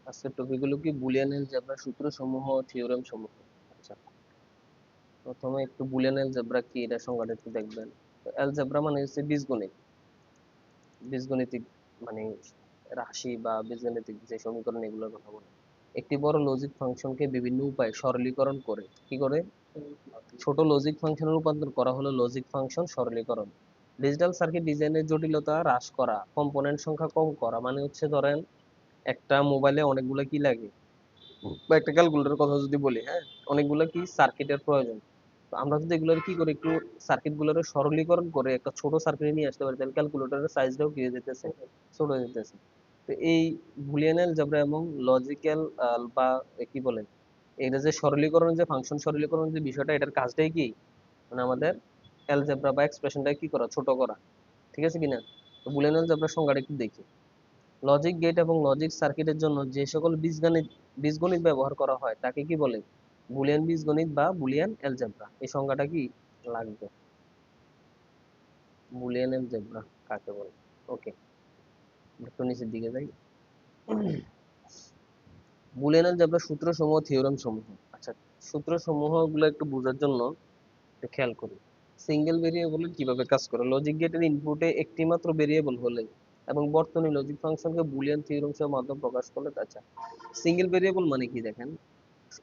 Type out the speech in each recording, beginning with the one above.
আজকের টপিক হলো কি বুলিয়ান অ্যালজেব্রা সূত্র সমূহ থিওরেম সমূহ। আচ্ছা, প্রথমে একটু বুলিয়ান অ্যালজেব্রা কি এটা সংজ্ঞাটা একটু দেখবেন। অ্যালজেব্রা মানে হচ্ছে বীজগণিত। বীজগণিতিক মানে রাশি বা বীজগণিতিক যে সমীকরণ এগুলোর কথা বলে। একটি বড় লজিক ফাংশনকে বিভিন্ন উপায়ে সরলীকরণ করে কি করে ছোট লজিক ফাংশনে রূপান্তর করা হলো লজিক ফাংশন সরলীকরণ। ডিজিটাল সার্কিট ডিজাইনের জটিলতা হ্রাস করা, কম্পোনেন্ট সংখ্যা কম করা, মানে হচ্ছে ধরেন একটা মোবাইলে অনেকগুলো কি লাগে, বা একটা ক্যালকুলেটরের কথা যদি বলি, হ্যাঁ, অনেকগুলো কি সার্কিটের প্রয়োজন। তো আমরা যদি এগুলোর কি করে একটু সার্কিট গুলোর সরলীকরণ করে একটা ছোট সার্কিটে নিয়ে আসতে পারি, তাহলে ক্যালকুলেটরের সাইজটাও কি হয়ে যেতেছে, ছোট হয়ে যেতেছে। তো এই বুলিয়ান অ্যালজেব্রা এবং লজিক্যাল বা কি বলে এটা যে সরলীকরণ, যে ফাংশন সরলীকরণ যে বিষয়টা, এটার কাজটাই কি, মানে আমাদের অ্যালজেব্রা বা এক্সপ্রেশনটা কি করা, ছোট করা। ঠিক আছে কিনা? তো বুলিয়ান অ্যালজেব্রার সংজ্ঞাটা একটু দেখি। লজিক গেট এবং লজিক সার্কিটের জন্য যে সকল বীজগণিত বীজগণিত ব্যবহার করা হয় তাকে কি বলে, বুলিয়ান বীজগণিত বা বুলিয়ান অ্যালজেব্রা। এই সংজ্ঞাটা কি লাগবে, বুলিয়ান অ্যালজেব্রা কাকে বলে। ওকে, একটু নিচের দিকে যাই। বুলিয়ান অ্যালজেব্রা সূত্র সমূহ থিওরেম সমূহ। আচ্ছা, সূত্র সমূহ গুলো একটু বোঝার জন্য একটু খেয়াল করি। সিঙ্গেল ভেরিয়েবল কিভাবে কাজ করে, লজিক গেটের ইনপুটে একটি মাত্র ভেরিয়েবল হলে এবং বর্তনী লজিক ফাংশনকে বুলিয়ান থিওরেম সহ মাধ্যমে প্রকাশ করলে। আচ্ছা, সিঙ্গেল ভেরিয়েবল মানে কি দেখেন,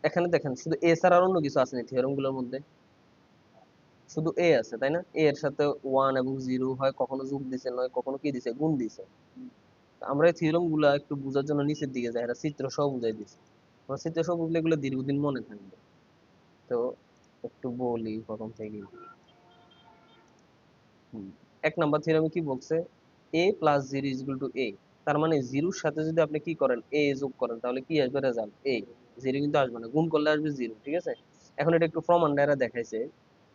এখানে দেখেন শুধু এ ছাড়া আর অন্য কিছু আছে না থিওরেম গুলোর মধ্যে, শুধু এ আছে তাই না। এ এর সাথে ওয়ান এবং জিরো হয়, কখনো যোগ দিছে, নয় কখনো কি দিছে, গুণ দিছে। তো আমরা এই থিওরেম গুলা একটু বোঝার জন্য নিচের দিকে যাই, এরা চিত্র সহ বুঝাই দিছে। আমরা চিত্র সহ বুঝলে এগুলো দীর্ঘদিন মনে থাকবে। তো একটু বলি প্রথম থেকে। এক নাম্বার থিওরেমে কি বলছে, A plus zero is equal to A. তার মানে জিরোর সাথে যদি আপনি কি করেন, এ যোগ করেন, তাহলে কি আসবে রেজাল্ট এ। জিরো কিন্তু আসবে না, গুণ করলে আসবে জিরো। ঠিক আছে, এখন এটা একটু প্রমাণ দ্বারা দেখাইছে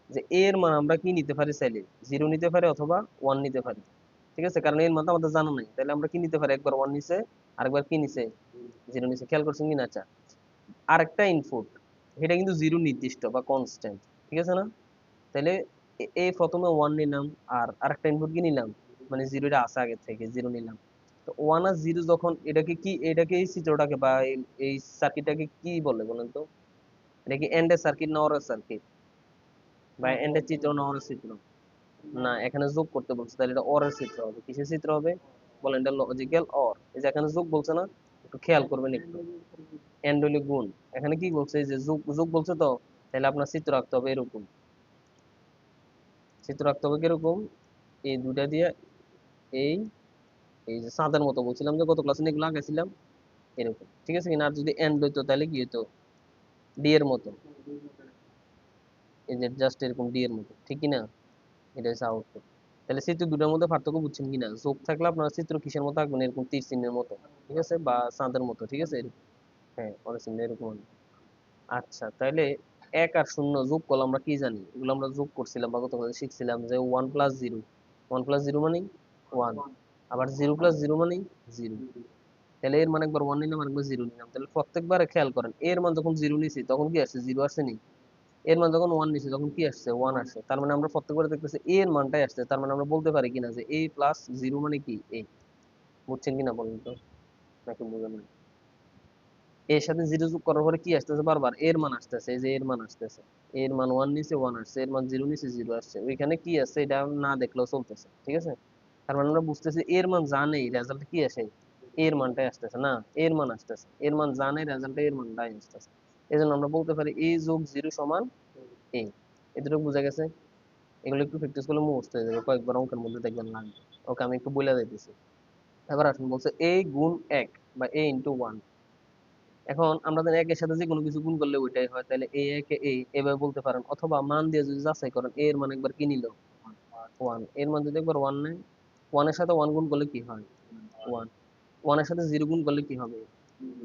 যে এর মান আমরা কি নিতে পারি, চাইলে জিরো নিতে পারি অথবা ওয়ান নিতে পারি। ঠিক আছে, কারণ এর মান তো আমাদের জানা নাই, তাহলে আমরা কি নিতে পারি, একবার ওয়ান নিচে, আরেকবার কি নিচে, জিরো নিচে। খেয়াল করছেন কিনা? আচ্ছা, আরেকটা ইনপুট, এটা কিন্তু জিরো নির্দিষ্ট বা কনস্ট্যান্ট। ঠিক আছে না? তাহলে এই প্রথমে ওয়ান নিলাম, আর আরেকটা ইনপুট কি নিলাম, মানে জিরোটা আছে আগে থেকে, জিরো নিলাম। তো ওয়ান আর জিরো যখন, এটাকে কি, এটাকে এই চিত্রটাকে বা এই সার্কিটটাকে কি বলে বলেন তো? এটা কি এন্ডের সার্কিট না অরের সার্কিট, বা এন্ডের চিত্র না অরের চিত্র? না, এখানে যোগ করতে বলছে, তাহলে এটা অর এর চিত্র হবে। কিসের চিত্র হবে বলেন? এটা লজিক্যাল অর। এই যে এখানে যোগ বলছে না, একটু খেয়াল করবেন একটু। এন্ড হইলে গুণ, এখানে কি বলছে, এই যে যোগ যোগ বলছে তো, তাহলে আপনার চিত্র আঁকতে হবে এরকম। চিত্র আঁকতে হবে কিরকম, এই দুইটা দিয়ে, এই এই যে চাঁদের মতো বলছিলাম যে গত ক্লাসে এগুলো আঁকেছিলাম, এরকম। ঠিক আছে কিনা? আর যদি এন্ড হইতো তাহলে কি হতো, ডি এর মতো। এই যে জাস্ট এরকম ডি এর মতো, ঠিক কিনা? এটা হচ্ছে আউটপুট। তাহলে চিত্র দুটার মধ্যে পার্থক্য বুঝছেন কিনা? যোগ থাকলে আপনার চিত্র কিসের মতো আঁকবেন, এরকম তীর চিহ্নের মতো। ঠিক আছে, বা চাঁদের মতো। ঠিক আছে, এরকম। হ্যাঁ, অরেঞ্জ চিহ্ন এরকম হবে। আচ্ছা, তাহলে এক আর শূন্য যোগ করলে আমরা কি জানি, এগুলো আমরা যোগ করছিলাম বা গত ক্লাসে শিখছিলাম যে one plus zero. One plus zero মানে ওয়ান, আবার জিরো প্লাস জিরো মানে জিরো। তাহলে এর মানে একবার ওয়ান নিলাম, আরেকবার জিরো নিলাম। তাহলে প্রত্যেকবারে খেয়াল করেন, এর মান যখন জিরো নিছি তখন কি আসছে, জিরো আসছে নি। এর মান যখন ওয়ান নিছি তখন কি আসছে, ওয়ান আসছে। তার মানে আমরা প্রত্যেকবার দেখতেছি এর মানটাই আসছে। তার মানে আমরা বলতে পারি কিনা যে এ প্লাস জিরো মানে কি এ। বুঝছেন কিনা বলেন তো, নাকি বুঝেন না? এর সাথে জিরো যোগ করার পরে কি আসতেছে, বারবার এর মান আসতেছে। এই যে এর মান আসতেছে, এর মান ওয়ান নিচে ওয়ান আসছে, এর মান জিরো নিচে জিরো আসছে। ওইখানে কি আছে এটা না দেখলেও চলতেছে। ঠিক আছে, তার মানে আমরা বুঝতেছি এর মান জানেই, রেজাল্ট কি আসে, এর মানটাই আসতেছে না, এর মান আসতেছে। এর মান জানে, রেজাল্টে এর মানটাই আসতেছে। এই জন্য আমরা বলতে পারি এ যোগ জিরো সমান এ। এতটুকু বোঝা গেছে? এগুলো একটু প্র্যাকটিস করলে মুখস্থ হয়ে যাবে, কয়েকবার অঙ্কের মধ্যে দেখবেন লাগবে। ওকে, আমি একটু বলে দিতেছি। এবার আসুন, বলছে এ গুণ এক বা এ ইন্টু ওয়ান। এখন আমরা জানি একের সাথে যে কোনো কিছু গুণ করলে ওইটাই হয়, তাহলে এ একে এ এভাবে বলতে পারেন। অথবা মান দিয়ে যদি যাচাই করেন, এ এর মান একবার কি নিল, ওয়ান। এর মান যদি একবার ওয়ান নেয়, ওয়ানের সাথে ওয়ান গুণ করলে কি হয়, ওয়ান। ওয়ানের সাথে জিরো গুণ করলে কি হবে,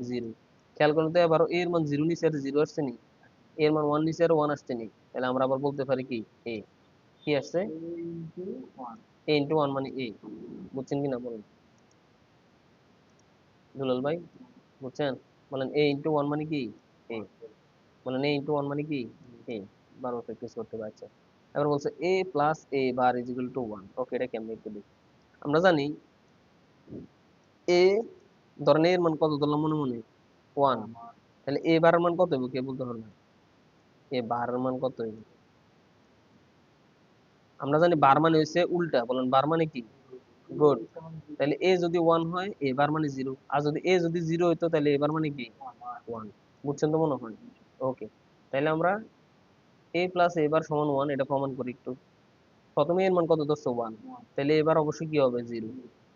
জিরো। খেয়াল করলে তো এবার এর মান জিরো নিচে আর জিরো আসছে নি, এর মান ওয়ান নিচে আর ওয়ান আসছে নি। তাহলে আমরা আবার বলতে পারি কি, এ কি আসছে, এ ইন্টু ওয়ান মানে এ। বুঝছেন কিনা বলেন দুলাল ভাই, বুঝছেন? বলেন এ ইন্টু ওয়ান মানে কি এ। বলেন এ ইন্টু ওয়ান মানে কি এ। বারবার প্র্যাকটিস করতে পারছে। এবার বলছে A plus A bar is equal to one. Okay, এটা কেমনে একটু দেখি। আমরা জানি এ ধরেন এর মান কত ধরলাম মনে মনে, ওয়ান। তাহলে এ বারের মান কত হবে কে বলতে পারবে? এ বারের মান কত হবে? আমরা জানি বার মানে হচ্ছে উল্টা, বলেন বার মানে কি? গুড। তাহলে এ যদি ওয়ান হয় এ বার মানে জিরো, আর যদি এ যদি জিরো হইতো তাহলে এবার মানে কি? ওয়ান। বুঝছেন তো মনে হয়? ওকে। তাহলে আমরা এ প্লাস এ বার সমান ওয়ান এটা প্রমাণ করি একটু। প্রথমে এর মান কত ধরছো? ওয়ান। তাহলে এবার অবশ্যই কি হবে? জিরো।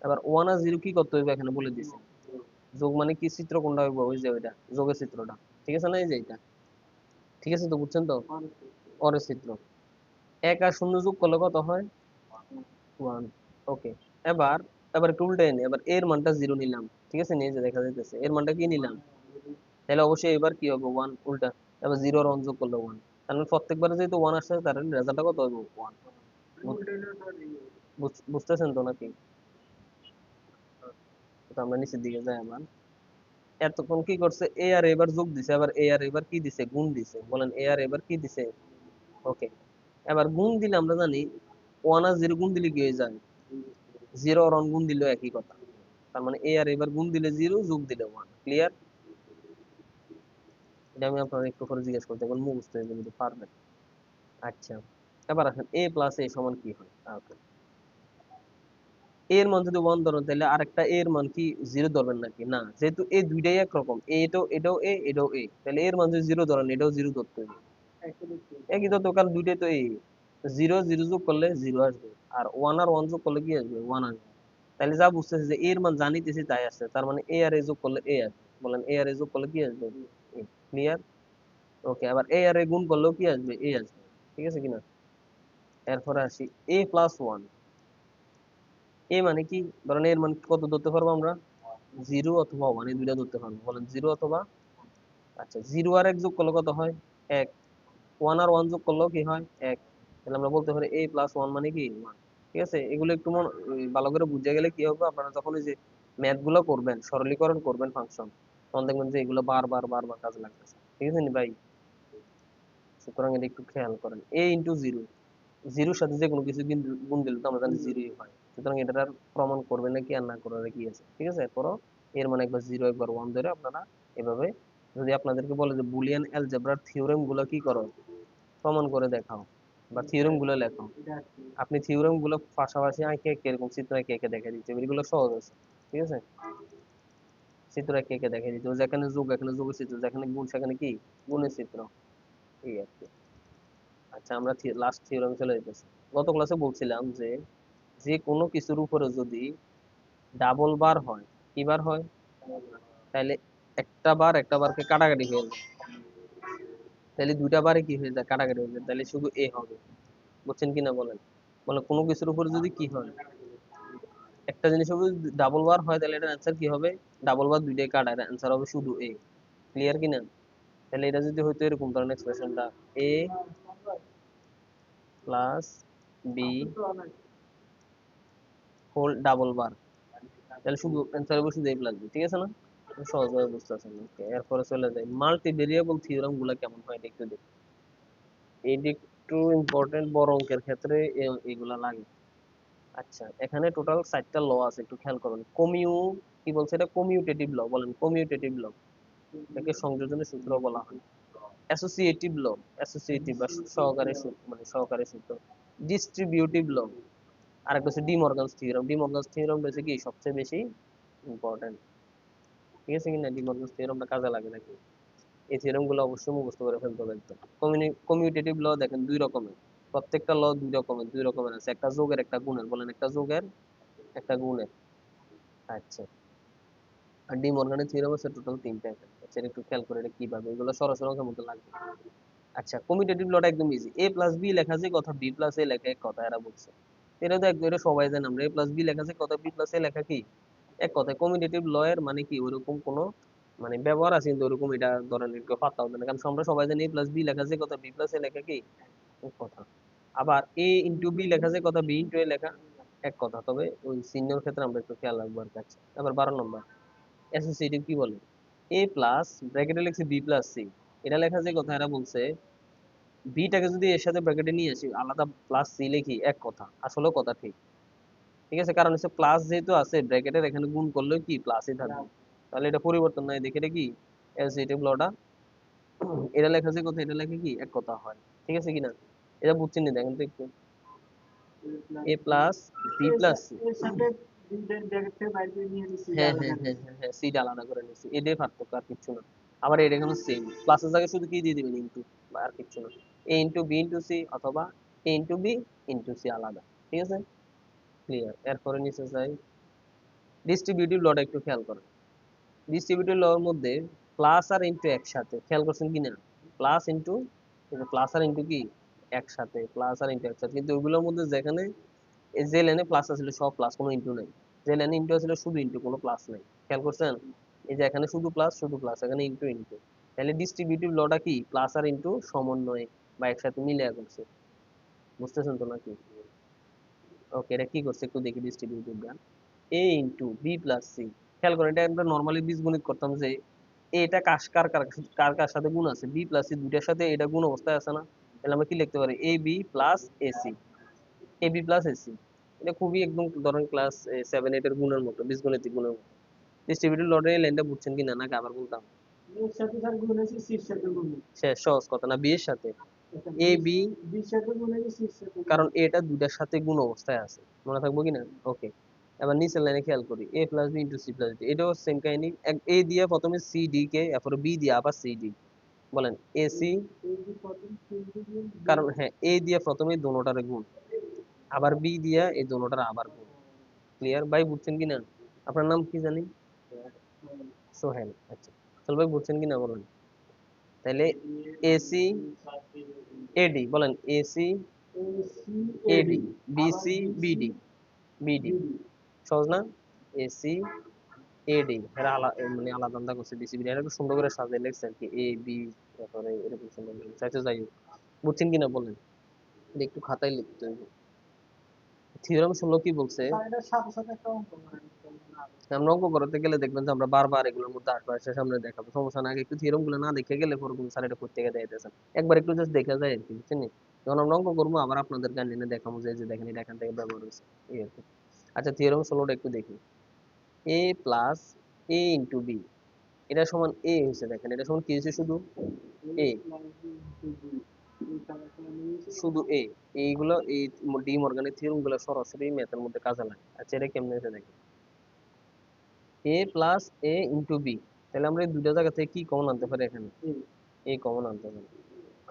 এবার ওয়ান আর জিরো কি করতে হবে এখানে বলে দিছি। যোগ মানে কি চিত্র কোনটা হইব? ওই যে ওইটা যোগের চিত্রটা, ঠিক আছে না? এই যে এটা, ঠিক আছে তো? বুঝছেন তো? পরের চিত্র। এক আর শূন্য যোগ করলে কত হয়? ওয়ান। ওকে। এবার এবার একটু উল্টে নি, এবার এর মানটা জিরো নিলাম, ঠিক আছে? নিয়ে যে দেখা যাইতেছে এর মানটা কি নিলাম, তাহলে অবশ্যই এবার কি হবে? ওয়ান উল্টা। এবার জিরো আর ওয়ান যোগ করলে ওয়ান। তার মানে প্রত্যেকবারে যেহেতু ওয়ান আসছে তার রেজাল্টটা কত হবে? ওয়ান। বুঝতেছেন তো নাকি? তো আমরা নিচের দিকে যাই আবার। এতক্ষণ কি করছে? এ আর এবার যোগ দিছে, আবার এ আর এবার কি দিছে? গুণ দিছে। বলেন এ আর এবার কি দিছে? ওকে। এবার গুণ দিলে আমরা জানি ওয়ান আর জিরো গুণ দিলে কি হয়ে যায়? জিরো আর ওয়ান গুণ দিলেও একই কথা। তার মানে এ আর এবার গুণ দিলে জিরো, যোগ দিলে ওয়ান। ক্লিয়ার? এটা আমি আপনার একটু পরে জিজ্ঞেস করতে পারবো, মুখস্থ হয়ে যাবে পারবেন। আচ্ছা, এবার আসেন এ প্লাস এ সমান কি হয়? ওকে। এর মান যদি ওয়ান ধরেন তাহলে আরেকটা এর মান কি জিরো ধরবেন নাকি? না, যেহেতু এ দুইটাই একরকম, এটাও এটাও এ এটাও এ, তাহলে এর মান যদি জিরো ধরেন এটাও জিরো ধরতে হবে। একই তো, কারণ দুইটাই তো এ। জিরো জিরো যোগ করলে জিরো আসবে, আর ওয়ান যোগ করলে কি আসবে? ওয়ান আসবে। তাহলে যা বুঝতেছি যে এর মান জানিতেছি তাই আসছে, তার মানে এ আর এ যোগ করলে এ আসবে। বলেন এ আর এ যোগ করলে কি আসবে? ক্লিয়ার? ওকে। আবার এ আর এ গুণ করলেও কি আসবে? এ আসবে। ঠিক আছে কিনা? এরপরে আসি এ প্লাস ওয়ান। এ মানে কি? ধরেন এর মান কত ধরতে পারবো আমরা? জিরো অথবা ওয়ান, এই দুইটা ধরতে পারবো। বলেন জিরো অথবা। আচ্ছা, জিরো আর এক যোগ করলে কত হয়? এক। ওয়ান আর ওয়ান যোগ করলেও কি হয়? এক। তাহলে আমরা বলতে পারি এ প্লাস ওয়ান মানে কি? ওয়ান। ঠিক আছে, এগুলো একটু ভালো করে বুঝে গেলে কি হবে, আপনারা যখন এই যে ম্যাথ গুলো করবেন, সরলীকরণ করবেন ফাংশন, তখন দেখবেন যে এগুলো বারবার বারবার কাজে লাগতেছে। ঠিক আছে নি ভাই? সুতরাং এটা একটু খেয়াল করেন। এ ইন্টু জিরো, জিরোর সাথে যে কোনো কিছু গুণ দিলে তো আমরা জানি জিরোই হয়। সুতরাং এটা আর প্রমাণ করবে না কি আর না করার কি আছে? ঠিক আছে, এরপরও এর মানে একবার জিরো একবার ওয়ান ধরে আপনারা এভাবে, যদি আপনাদেরকে বলে যে বুলিয়ান অ্যালজেব্রার থিওরেম গুলো কি করো, প্রমাণ করে দেখাও, বা থিওরেম গুলো লেখো, আপনি থিওরেম গুলো পাশাপাশি আঁকে এরকম চিত্র এঁকে এঁকে দেখে দিচ্ছে, এগুলো সহজ আছে। ঠিক আছে, চিত্র এঁকে এঁকে দেখে দিচ্ছে, যেখানে যোগ এখানে যোগের চিত্র, যেখানে গুণ সেখানে কি গুণের চিত্র, এই আর কি। আচ্ছা, আমরা লাস্ট থিওরেম চলে যেতেছি। গত ক্লাসে বলছিলাম যে যে কোনো কিছুর উপরে যদি ডাবল বার হয়, কি বার হয়? তাহলে একটা বার একটা বারকে কাটাকাটি হয়ে যায়, তাহলে দুইটা বারে কি হয়ে যায়? কাটাকাটি হয়ে যায়, তাহলে শুধু এ হবে। বুঝছেন কিনা বলেন? বলে কোনো কিছুর উপরে যদি কি হয়, একটা জিনিস হবে ডাবল বার হয়, তাহলে এটার অ্যান্সার কি হবে? ডাবল বার দুইটাই কাটা, এর অ্যান্সার হবে শুধু এ। ক্লিয়ার কিনা? তাহলে এটা যদি হইতো এরকম ধরনের এক্সপ্রেশনটা, A plus B whole double bar, তাহলে শুধু অ্যান্সার হবে শুধু এ প্লাস বি। ঠিক আছে না? সহজভাবে বুঝতে পারছেন? ওকে, এরপরে চলে যাই মাল্টি ভেরিয়েবল থিওরেম গুলা কেমন হয় এটা একটু দেখি। এইটা একটু ইম্পর্টেন্ট, বড় অঙ্কের ক্ষেত্রে এগুলা লাগে। আচ্ছা, এখানে টোটাল 4টা ল আছে, একটু খেয়াল করুন। কি বলছে এটা? কমিউটেটিভ ল। বলেন কমিউটেটিভ ল, এটাকে সংযোজনের সূত্র বলা হয়। অ্যাসোসিয়েটিভ ল, অ্যাসোসিয়েটিভ বা সহকারী সূত্র, মানে সহকারী সূত্র। ডিস্ট্রিবিউটিভ ল, আর একটা হচ্ছে ডিমর্গানস থিওরেম। ডিমর্গানস থিওরেম হচ্ছে কি সবচেয়ে বেশি ইম্পর্টেন্ট। ঠিক আছে কিনা? ডিমর্গানস থিওরেমটা কাজে লাগে নাকি? এই থিওরেম গুলো অবশ্যই মুখস্থ করে ফেলতে হবে একদম। কমিউটেটিভ ল দেখেন দুই রকমের, প্রত্যেকটা ল দুই রকমের আছে, একটা যোগের একটা গুণের। বলেন একটা যোগের একটা গুণের। আচ্ছা, আর ডি মর্গানের থিওরেম আছে টোটাল 3টা। আচ্ছা, একটু খেয়াল করে এটা কিভাবে, এগুলো সরাসরি অঙ্কের মধ্যে লাগবে। আচ্ছা, কমিউটেটিভ লটা একদম ইজি। এ প্লাস বি লেখা যে কথা, বি প্লাস এ লেখা এক কথা, এরা বলছে। এটা তো একদম, এটা সবাই জানে। আমরা এ প্লাস বি লেখা যে কথা, বি প্লাস এ লেখা কি এক কথা। কমিউটেটিভ ল এর মানে কি ওইরকম কোনো মানে ব্যবহার আছে, কিন্তু ওরকম এটা ধরেন কেউ পাত্তা হবে না, কারণ আমরা সবাই জানি এ প্লাস বি লেখা যে কথা, বি প্লাস এ লেখা কি এক কথা। আবার এ ইন্টু বি লেখা যে কথা, বি ইন্টু এ লেখা এক কথা, তবে ওই চিহ্নের ক্ষেত্রে আমরা একটু খেয়াল রাখবো আর কি। আচ্ছা, এবার 12 নম্বর অ্যাসোসিয়েটিভ কি বলে? এ প্লাস ব্র্যাকেটে লিখছে বি প্লাস সি, এটা লেখা যে কথা, এরা বলছে বিটাকে যদি এর সাথে ব্র্যাকেটে নিয়ে আসি আলাদা প্লাস সি লিখি এক কথা, আসলেও কথা ঠিক। ঠিক আছে, কারণ হচ্ছে প্লাস যেহেতু আছে ব্র্যাকেটের, এখানে গুণ করলেও কি প্লাসই থাকবে। তাহলে এটা পরিবর্তন নাই, দেখে এটা কি এস এটা লটা, এটা লেখা যে কথা, এটা লেখা কি এক কথা হয়, ঠিক আছে কিনা? এটা বুঝছেন না, দেখেন তো একটু, এ প্লাস বি প্লাস সি। হ্যাঁ হ্যাঁ হ্যাঁ হ্যাঁ হ্যাঁ, সিটা আলাদা করে নিচ্ছি, এটাই পার্থক্য, আর কিছু না। আবার এটা এখানে সেম, প্লাসের জায়গায় শুধু কি দিয়ে দিবেন ইনটু, আর কিছু না। এ ইনটু বি ইনটু সি, অথবা এ ইনটু বি ইনটু সি আলাদা, ঠিক আছে? ক্লিয়ার। এরপরে নিচে যাই, ডিস্ট্রিবিউটিভ লটা একটু খেয়াল করেন। ডিস্ট্রিবিউটিভ লর মধ্যে প্লাস আর ইনটু একসাথে, খেয়াল করছেন কিনা? প্লাস ইনটু, প্লাস আর ইনটু কি একসাথে, প্লাস আর ইনটু একসাথে, কিন্তু ওইগুলোর মধ্যে যেখানে এই যে লাইনে প্লাস আছিল সব প্লাস, কোনো ইনটু নাই। যে লাইনে ইনটু আছিল শুধু ইনটু, কোনো প্লাস নাই। খেয়াল করছেন? এই যে এখানে শুধু প্লাস, শুধু প্লাস, এখানে ইনটু ইনটু। তাহলে ডিস্ট্রিবিউটিভ লটা কি প্লাস আর ইনটু সমন্বয়ে বা একসাথে মিলে করছে, বুঝতেছেন তো নাকি? ওকে, এটা কি করছে একটু দেখি ডিস্ট্রিবিউটিভ গান, এ ইনটু বি প্লাস সি। খেয়াল করেন, এটা আমরা নর্মালি বীজগণিত করতাম যে এটা কার কার কার কার সাথে গুণ আছে, বি প্লাস সি দুইটার সাথে এটা গুণ অবস্থায় আছে না? তাহলে আমরা কি লিখতে পারি, এ বি প্লাস এসি, এ বি প্লাস এসি। এটা খুবই একদম ধরেন ক্লাস 7 8 এর গুণের মতো, বীজগণিতিক গুণের মতো। ডিস্ট্রিবিউটিভ লটারি লাইনটা বুঝছেন কিনা, নাকি আবার বলতাম? শেষ, সহজ কথা না, বি এর সাথে এ বি, কারণ এটা দুইটার সাথে গুণ অবস্থায় আছে, মনে থাকবো কিনা? ওকে, এবার নিচের লাইনে খেয়াল করি, A plus B into C plus D, এটাও সেম কাহিনী। এ দিয়ে প্রথমে সি ডি কে, এরপরে বি দিয়ে আবার সি ডি, বলেন এ সি, কারণ হ্যাঁ এ দিয়ে প্রথমে দোনোটার গুণ, আবার বি দিয়া এই দোনোটার আবার গুণ। ক্লিয়ার ভাই, বুঝছেন কিনা? আপনার নাম কি জানি? সোহেল, আচ্ছা। সোহেল ভাই বুঝছেন কিনা বলেন? তাহলে এসি এডি, বলেন এসি এডি, বিসি বিডি, বিডি, সহজ না? এসি এডি, এরা মানে আলাদা আলাদা করছে, বিসি বিডি, এটা একটু সুন্দর করে সাজিয়ে লিখছে আর কি, এ বি, তারপরে এরকম সুন্দর করে চাইছে, যাই হোক, বুঝছেন কিনা বলেন? এটা একটু খাতায় লিখতে হবে। থিওরেম 16 কি বলছে? আমরা অঙ্ক করতে গেলে দেখবেন যে আমরা বারবার এগুলোর মধ্যে আসবো, এসে সামনে দেখাবো, সমস্যা না, আগে একটু থিওরেম গুলো না দেখে গেলে পরে কিন্তু স্যার এটা করতে গিয়ে দিতেছেন, একবার একটু জাস্ট দেখা যায় আর কি, বুঝছেন নি? যখন আমরা অঙ্ক করবো আবার আপনাদের গান এনে দেখাবো যে যে দেখেন এটা এখান থেকে ব্যবহার হয়েছে, এই আর কি। আচ্ছা, থিওরেম 16টা একটু দেখি, এ প্লাস এ ইন্টু বি, এটা সমান এ হয়েছে, দেখেন এটা সমান কি হয়েছে, শুধু এ, শুধু এ। এইগুলো এই ডি মর্গানের থিওরেম গুলো সরাসরি ম্যাথের মধ্যে কাজে লাগে। আচ্ছা, এটা কেমনে হয়েছে দেখেন, এ প্লাস এ ইন্টু বি, তাহলে আমরা এই দুইটা জায়গা থেকে কি কমন আনতে পারি, এখানে এ কমন আনতে পারি,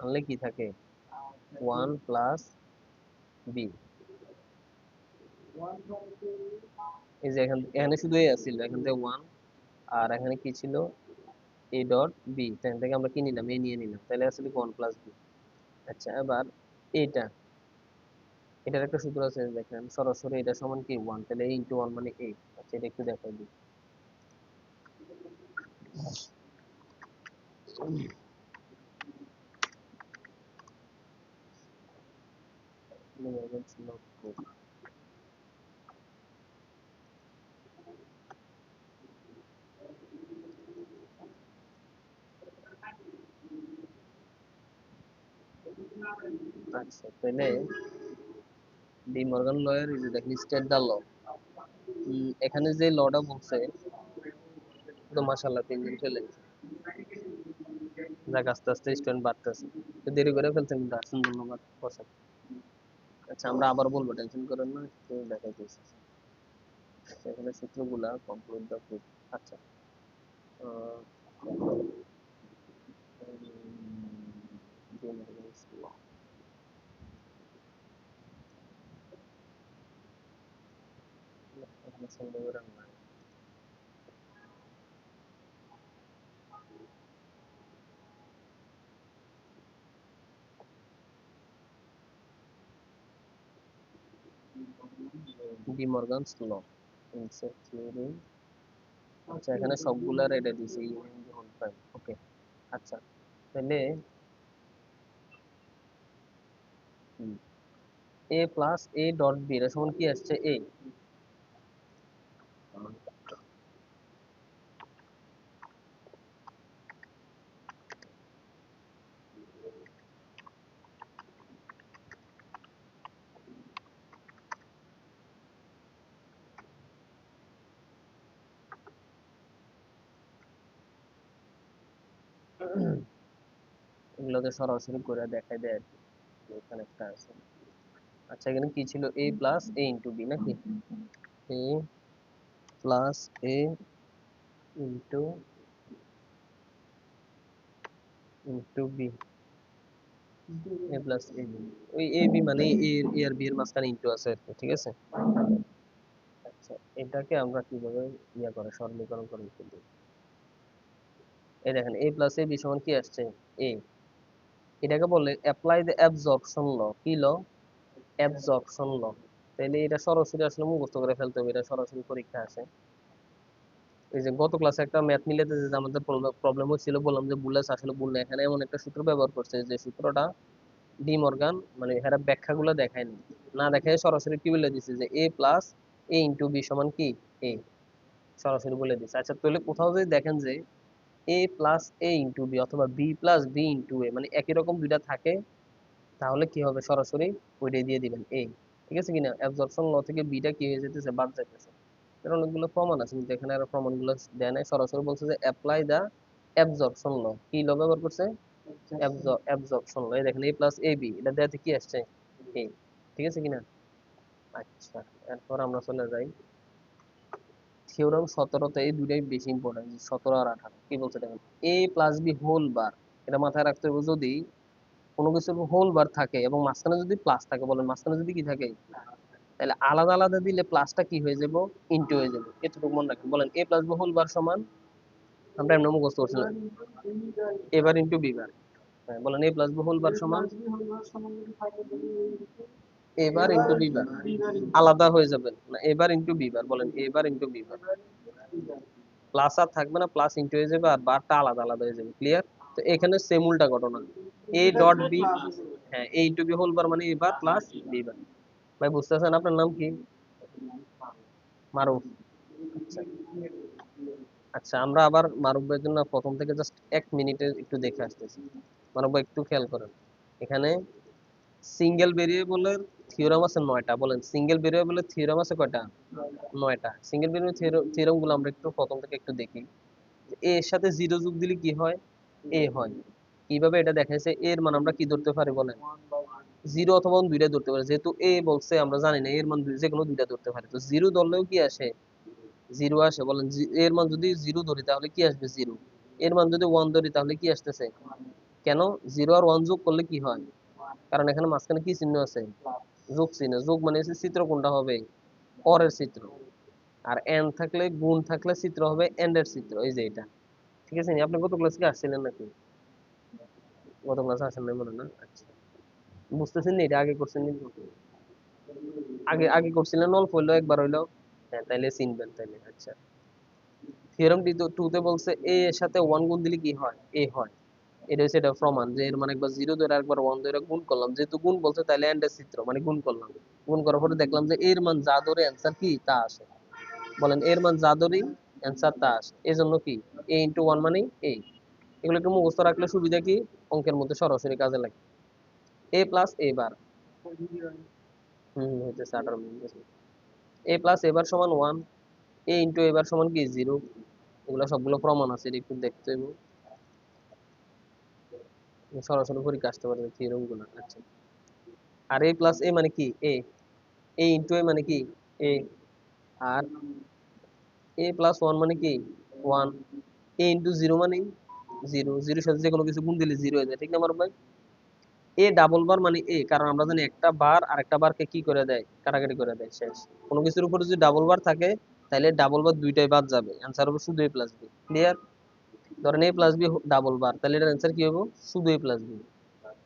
আনলে কি থাকে, ওয়ান প্লাস বি। এই যে এখানে এখানে শুধু এ আসছিল, এখান থেকে ওয়ান, আর এখানে কি ছিল, এ ডট বি, এখান থেকে আমরা কি নিলাম, এ নিয়ে নিলাম, তাহলে আসলে ওয়ান প্লাস বি। আচ্ছা, এবার এটা, এটার একটা সূত্র আছে দেখেন, সরাসরি এটা সমান কি ওয়ান, তাহলে এ ইন্টু ওয়ান মানে এ। আচ্ছা, এটা একটু দেখাই দিই, আচ্ছা তাহলে ডি মর্গান লয়ের এই যে দেখেন স্টেট দা ল, এখানে যে লটা বলছে, তো মাশাআল্লাহ তিনজন চলে গেছে, যাক আস্তে আস্তে স্টুডেন্ট বাড়তেছে, তো দেরি করে ফেলছেন কিন্তু আসুন, ধন্যবাদ, বসেন। আচ্ছা, আমরা আবার বলবো, টেনশন করেন না, একটু দেখাইতেছি এখানে সূত্রগুলা কমপ্লিট দা প্রুফ। আচ্ছা, আহ, ডি মর্গানস ল, এখানে সুন্দর করে নাই, ডি মর্গানস ল, ইনসেট থিওরি। আচ্ছা, এখানে সবগুলা রেডে দিছি, হোল প্রাইম, ওকে। আচ্ছা, তাহলে এ প্লাস এ ডট বি এর সমান কি আসছে, এ, এগুলোতে সরাসরি করে দেখাই দেয় আর কি, এখানে একটা আছে। আচ্ছা এখানে কি ছিল, a plus a into B নাকি, a plus a into into B, a plus a B, ওই a b মানে a আর b এর মাঝখানে ইন্টু আছে আর কি, ঠিক আছে। আচ্ছা এটাকে আমরা কিভাবে সরলীকরণ করে লিখে দিই। এই দেখেন a প্লাস a b সমান কি আসছে, a, এটাকে বলে অ্যাপ্লাই দ্য অ্যাবজর্পশন ল, কি ল, অ্যাবজর্পশন ল। তাহলে এটা সরাসরি আসলে মুখস্থ করে ফেলতে হবে, এটা সরাসরি পরীক্ষা আসে। এই যে গত ক্লাসে একটা ম্যাথ মিলাতে যে আমাদের প্রবলেম হচ্ছিল, বললাম যে বুলাস আসলে ভুল না, এখানে এমন একটা সূত্র ব্যবহার করছে যে সূত্রটা ডি মর্গান মানে এরা ব্যাখ্যাগুলো দেখায়নি, না দেখায় সরাসরি কি বলে দিছে যে a plus a into B সমান কি a, সরাসরি বলে দিছে। আচ্ছা তাহলে কোথাও যদি দেখেন যে a plus a into B অথবা b plus b into a মানে একই রকম দুইটা থাকে, তাহলে কি হবে, সরাসরি ওইটাই দিয়ে দিবেন a, ঠিক আছে কিনা। অ্যাবজর্পশন ল থেকে বিটা কি হয়ে যেতেছে, বাদ যাইতেছে। এর অনেকগুলো প্রমাণ আছে কিন্তু এখানে আর প্রমাণগুলো দেয় নাই, সরাসরি বলছে যে অ্যাপ্লাই দা অ্যাবজর্পশন ল, কি ল ব্যবহার করছে, অ্যাবজর্পশন ল। এই দেখেন a প্লাস a b এটা দেওয়াতে কি আসছে, a, ঠিক আছে কিনা। আচ্ছা এরপর আমরা চলে যাই থিওরাম 17তে, এই দুইটাই বেশি ইম্পর্টেন্ট, 17 আর 18 কি বলছে দেখেন, a plus B whole bar, এটা মাথায় রাখতে হবে, যদি কোনো কিছুর হোল বার থাকে এবং মাঝখানে যদি প্লাস থাকে, বলেন মাঝখানে যদি কি থাকে, তাহলে আলাদা আলাদা দিলে প্লাসটা কি হয়ে যাব, ইনটু হয়ে যাবে, এতটুকু মনে রাখেন। বলেন a plus B whole bar সমান, আমরা এমন মুখস্থ করছিলাম, a bar into B bar. হ্যাঁ বলেন a plus B whole bar সমান a bar into B bar, আলাদা হয়ে যাবে না, a bar into B bar, বলেন a bar into B bar, plus আর থাকবে না, প্লাস ইনটু হয়ে যাবে আর বারটা আলাদা আলাদা হয়ে যাবে, ক্লিয়ার। তো এখানে সেম উল্টা ঘটনা, a ডট বি, হ্যাঁ a into B whole bar মানে a bar plus B bar. ভাই বুঝতেছেন, আপনার নাম কি, মারুফ। আচ্ছা আচ্ছা আমরা আবার মারুফ ভাইয়ের জন্য প্রথম থেকে জাস্ট 1 মিনিটে একটু দেখে আসতেছি। মারুফ ভাই একটু খেয়াল করেন, এখানে সিঙ্গেল ভেরিয়েবলের থিওরাম আছে 9টা, বলেন সিঙ্গেল ভেরিয়েবলের থিওরাম আছে কয়টা, 9টা। সিঙ্গেল ভেরিয়েবল থিওরাম গুলো আমরা একটু প্রথম থেকে একটু দেখি। এ এর সাথে জিরো যোগ দিলে কি হয়, এ হয়। কিভাবে এটা দেখাইছে, এর মান আমরা কি ধরতে পারি বলেন, জিরো অথবা দুইটা ধরতে পারি, যেহেতু এ বলছে আমরা জানি না, এর মান যে কোনো দুইটা ধরতে পারি, তো জিরো ধরলেও কি আসে, জিরো আসে। বলেন এর মান যদি জিরো ধরি তাহলে কি আসবে, জিরো। এর মান যদি ওয়ান ধরি তাহলে কি আসতেছে, কেন, জিরো আর ওয়ান যোগ করলে কি হয়, কারণ এখানে মাঝখানে কি চিহ্ন আছে, যোগ চিহ্ন। যোগ মানে হচ্ছে চিত্র কোনটা হবে, অরের চিত্র। আর এন থাকলে, গুণ থাকলে চিত্র হবে এন্ড এর চিত্র, এই যে এটা, ঠিক আছে। আপনি গত ক্লাস কি আসছিলেন নাকি, গত ক্লাসে আসেন নাই মনে না, আচ্ছা বুঝতেছেন না, এটা আগে করছেন কিন্তু, আগে আগে করছিলেন, অল্প হইলো একবার হইলো, হ্যাঁ তাইলে চিনবেন তাইলে। আচ্ছা থিওরেম টু তে বলছে এ এর সাথে ওয়ান গুণ দিলে কি হয়, এ হয়। এটা হচ্ছে এটা প্রমাণ যে এর মানে একবার জিরো ধরে একবার ওয়ান ধরে গুণ করলাম, যেহেতু গুণ বলছে তাহলে এন্ড এর চিত্র মানে গুণ করলাম, গুণ করার পরে দেখলাম যে এর মান যা ধরে অ্যান্সার কি তা আসে। বলেন এর মান যা ধরি অ্যান্সার তা আসে, এই জন্য কি এ ইন্টু ওয়ান মানে এ। এগুলো একটু মুখস্থ রাখলে সুবিধা কি, অঙ্কের মধ্যে সরাসরি কাজে লাগে। এ প্লাস এ বার, হইতেছে 18 মিনিট। এ প্লাস এ বার সমান ওয়ান, এ ইন্টু এ বার সমান কি জিরো। এগুলো সবগুলো প্রমাণ আছে, এটা একটু দেখতে হবে, সরাসরি পরীক্ষা আসতে পারে থিওরেম গুলো। আচ্ছা আর এ প্লাস এ মানে কি এ, এ ইন্টু এ মানে কি এ, আর এ প্লাস ওয়ান মানে কি ওয়ান, এ ইন্টু জিরো মানে জিরো, জিরোর সাথে যে কোনো কিছু গুণ দিলে জিরো হয়ে যায়, ঠিক না আমার ভাই। এ ডাবল বার মানে এ, কারণ আমরা জানি একটা বার আর একটা বারকে কি করে দেয়, কাটাকাটি করে দেয়, শেষ। কোনো কিছুর উপরে যদি ডাবল বার থাকে তাহলে ডাবল বার দুইটাই বাদ যাবে, অ্যান্সার হবে শুধু এ প্লাস বি, ক্লিয়ার। ধরেন A plus B double bar, তাহলে এটার অ্যান্সার কি হবে, শুধু এ প্লাস বি,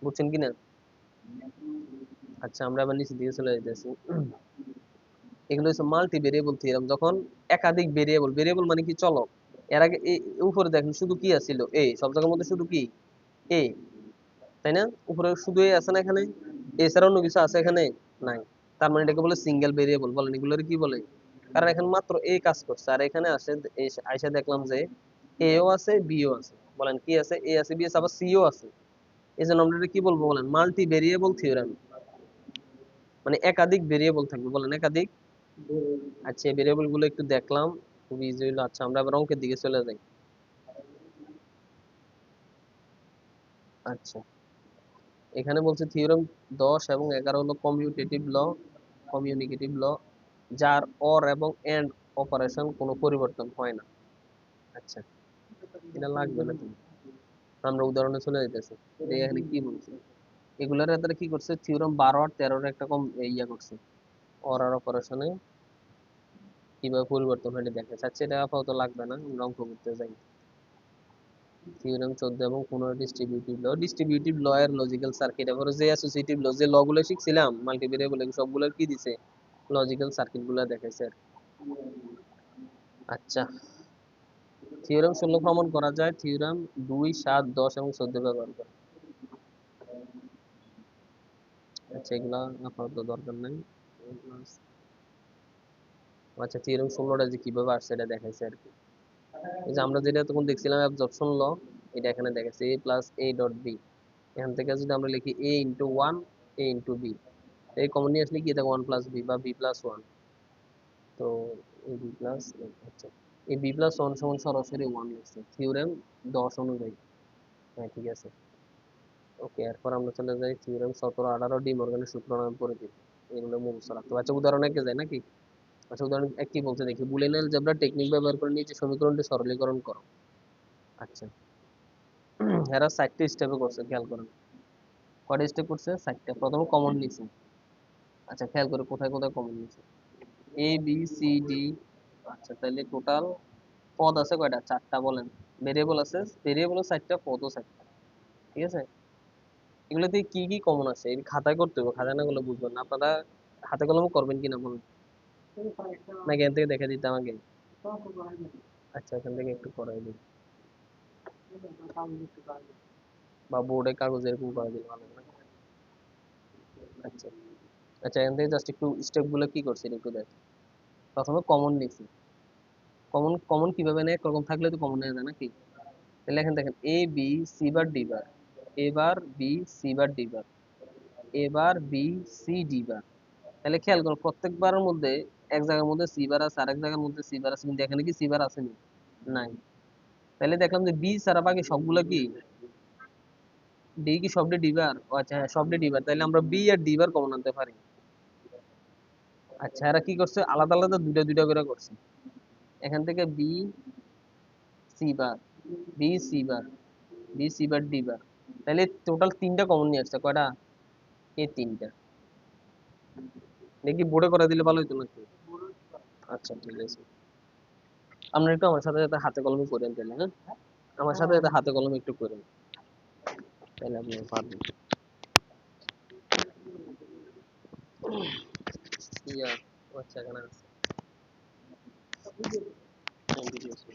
বুঝছেন কিনা। আচ্ছা আমরা আবার নিচের দিকে চলে যাইতেছি। এগুলো হচ্ছে মাল্টি ভেরিয়েবল থিওরেম, যখন একাধিক ভেরিয়েবল, ভেরিয়েবল মানে কি চলক, এর আগে উপরে দেখেন শুধু কি আছিল, এ সব জায়গার মধ্যে শুধু কি এ, তাই না, উপরে শুধু এ আছে না এখানে, এছাড়া অন্য কিছু আছে এখানে, নাই। তার মানে এটাকে বলে সিঙ্গেল ভেরিয়েবল, বলেন এগুলোর কি বলে, কারণ এখানে মাত্র এ কাজ করছে, আর এখানে আসে আইসা দেখলাম যে এও আছে বিও আছে, বলেন কি আছে, এ আছে বি আছে আবার সিও আছে, এই জন্য আমরা এটা কি বলবো বলেন, মাল্টি ভেরিয়েবল থিওরেম, মানে একাধিক ভেরিয়েবল থাকবে, বলেন একাধিক। আচ্ছা এই ভেরিয়েবল গুলো একটু দেখলাম, খুব ইজি হলো। আচ্ছা আমরা এবার অঙ্কের দিকে চলে যাই। আচ্ছা, এখানে বলছে থিওরেম 10 এবং 11 হলো কমিউটেটিভ ল, কমিউনিকেটিভ ল, যার অর এবং এন্ড অপারেশন কোনো পরিবর্তন হয় না। আচ্ছা, এটা লাগবে না তুমি, আমরা উদাহরণে চলে যাইতেছি। এখানে কি বলছে, এগুলার দ্বারা কি করছে, থিওরেম 12 আর 13 একটা কম ইয়া করছে, অর আর অপারেশনে কিভাবে পরিবর্তন হয় এটা দেখে। আচ্ছা, এটা আপাতত লাগবে না, আমরা অঙ্ক করতে যাই। থিওরেম 14 এবং 15 ডিস্ট্রিবিউটিভ ল, ডিস্ট্রিবিউটিভ ল এর লজিক্যাল সার্কিট, এবারে যে অ্যাসোসিয়েটিভ ল যে ল গুলো শিখছিলাম মাল্টিভেরিয়েবল সবগুলোর কি দিছে, লজিক্যাল সার্কিট গুলো দেখাইছে আর কি। আচ্ছা, থিওরেম 16 প্রমাণ করা যায় থিওরেম 2, 7, 10 এবং 14 ব্যবহার করে। আচ্ছা, এগুলা আপাতত দরকার নাই। আচ্ছা, থিওরেম 16টা যে কিভাবে আসছে এটা দেখাইছে আর কি। এই যে আমরা যেটা তখন দেখছিলাম অ্যাবজর্পশন ল, এটা এখানে দেখাচ্ছে a plus a dot B. এখান থেকে যদি আমরা লিখি a into one, a into B, এই কমন নিয়ে আসলে কি থাকে, ওয়ান প্লাস বি বা বি প্লাস ওয়ান। তো এই বি প্লাস, আচ্ছা, এই বি প্লাস ওয়ান সমান সরাসরি ওয়ান লিখছে থিওরেম 10 অনুযায়ী। হ্যাঁ, ঠিক আছে। ওকে, এরপর আমরা চলে যাই থিওরেম 17, 18 ডি মর্গানের সূত্র নামে পরিচিত, এগুলো মুখস্থ রাখতে হবে। আচ্ছা, উদাহরণ একে যায় নাকি? আচ্ছা, উদাহরণ এক কি বলছে দেখি, বুলিয়ান অ্যালজেব্রা টেকনিক ব্যবহার করে নিচে সমীকরণটি সরলীকরণ করো। আচ্ছা, এরা 4টি স্টেপে করছে, খেয়াল করেন। কয়টা স্টেপ করছে? 4টা। প্রথমে কমন নিছে। আচ্ছা, খেয়াল করে কোথায় কোথায় কমন নিছে, এ বি সি ডি। আচ্ছা, তাহলে টোটাল পদ আছে কয়টা? 4টা বলেন। ভেরিয়েবল আছে, ভেরিয়েবল 4টা, পদও 4টা। ঠিক আছে, এগুলোতে কি কি কমন আছে এই খাতায় করতে হবে, খাতায় না করলে বুঝবেন না আপনারা। হাতে কলমে করবেন কিনা বলুন, নাকি এখান থেকে দেখে দিতে আমাকে? আচ্ছা, এখান থেকে একটু করাই দিন, বা বোর্ডে কাগজে এরকম করা দিলে ভালো হবে না? আচ্ছা, আচ্ছা, এখান থেকে জাস্ট একটু স্টেপ গুলো কি করছি এটা একটু দেখ। প্রথমে কমন নিছি, কমন কমন কিভাবে নেয়, রকম থাকলে তো কমন নেওয়া যায় নাকি? তাহলে এখানে দেখেন A B C bar D বার, এবার বি সি বার ডি বার, এবার বি সি ডি বার। তাহলে খেয়াল করো প্রত্যেকবারের মধ্যে এক জায়গার মধ্যে সি বার আছে, আরেক জায়গার মধ্যে সি বার আছে, কিন্তু এখানে কি সি বার আসেনি? নাই। তাহলে দেখলাম যে বি ছাড়া বাকি সবগুলো কি, ডি কি সবটি ডি বার? ও আচ্ছা, হ্যাঁ, সবটি ডি বার, তাহলে আমরা বি আর ডি বার কমন আনতে পারি। আচ্ছা, এরা কি করছে, আলাদা আলাদা দুইটা দুইটা করে করছে। এখান থেকে B C bar, B C bar, B C bar D bar, তাহলে টোটাল 3টা কমন নিয়ে আসছে। কয়টা? এই 3টা। দেখি বোর্ডে করে দিলে ভালো হতো নাকি? আচ্ছা, ঠিক আছে, আপনার একটু আমার সাথে সাথে হাতে কলমে করেন তাহলে, হ্যাঁ, আমার সাথে সাথে হাতে কলমে একটু করেন, তাহলে আপনি পারবেন। ইয়া, আচ্ছা, এখানে আছে। হ্যাঁ, ভিডিও আছে।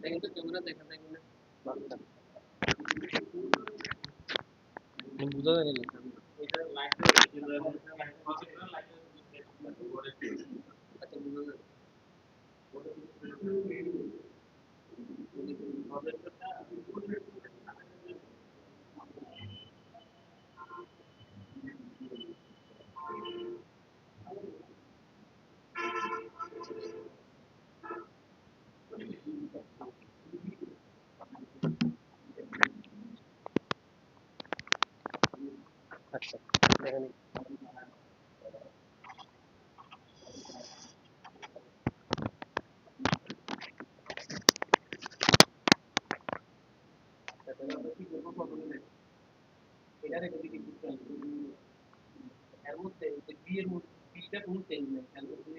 দেখেন তো ক্যামেরা দেখা যায় কিনা বাচ্চা বুঝা যায় না আচ্ছা বুঝা যায় আচ্ছা দেখেন তাহলে আমরা কি করবো প্রথমে দেখেন এটা রেখে দিকে একটু খেয়াল করুন। এর মধ্যে যে বি এর মধ্যে বিটা কোনো চেঞ্জ নেই খেয়াল করতে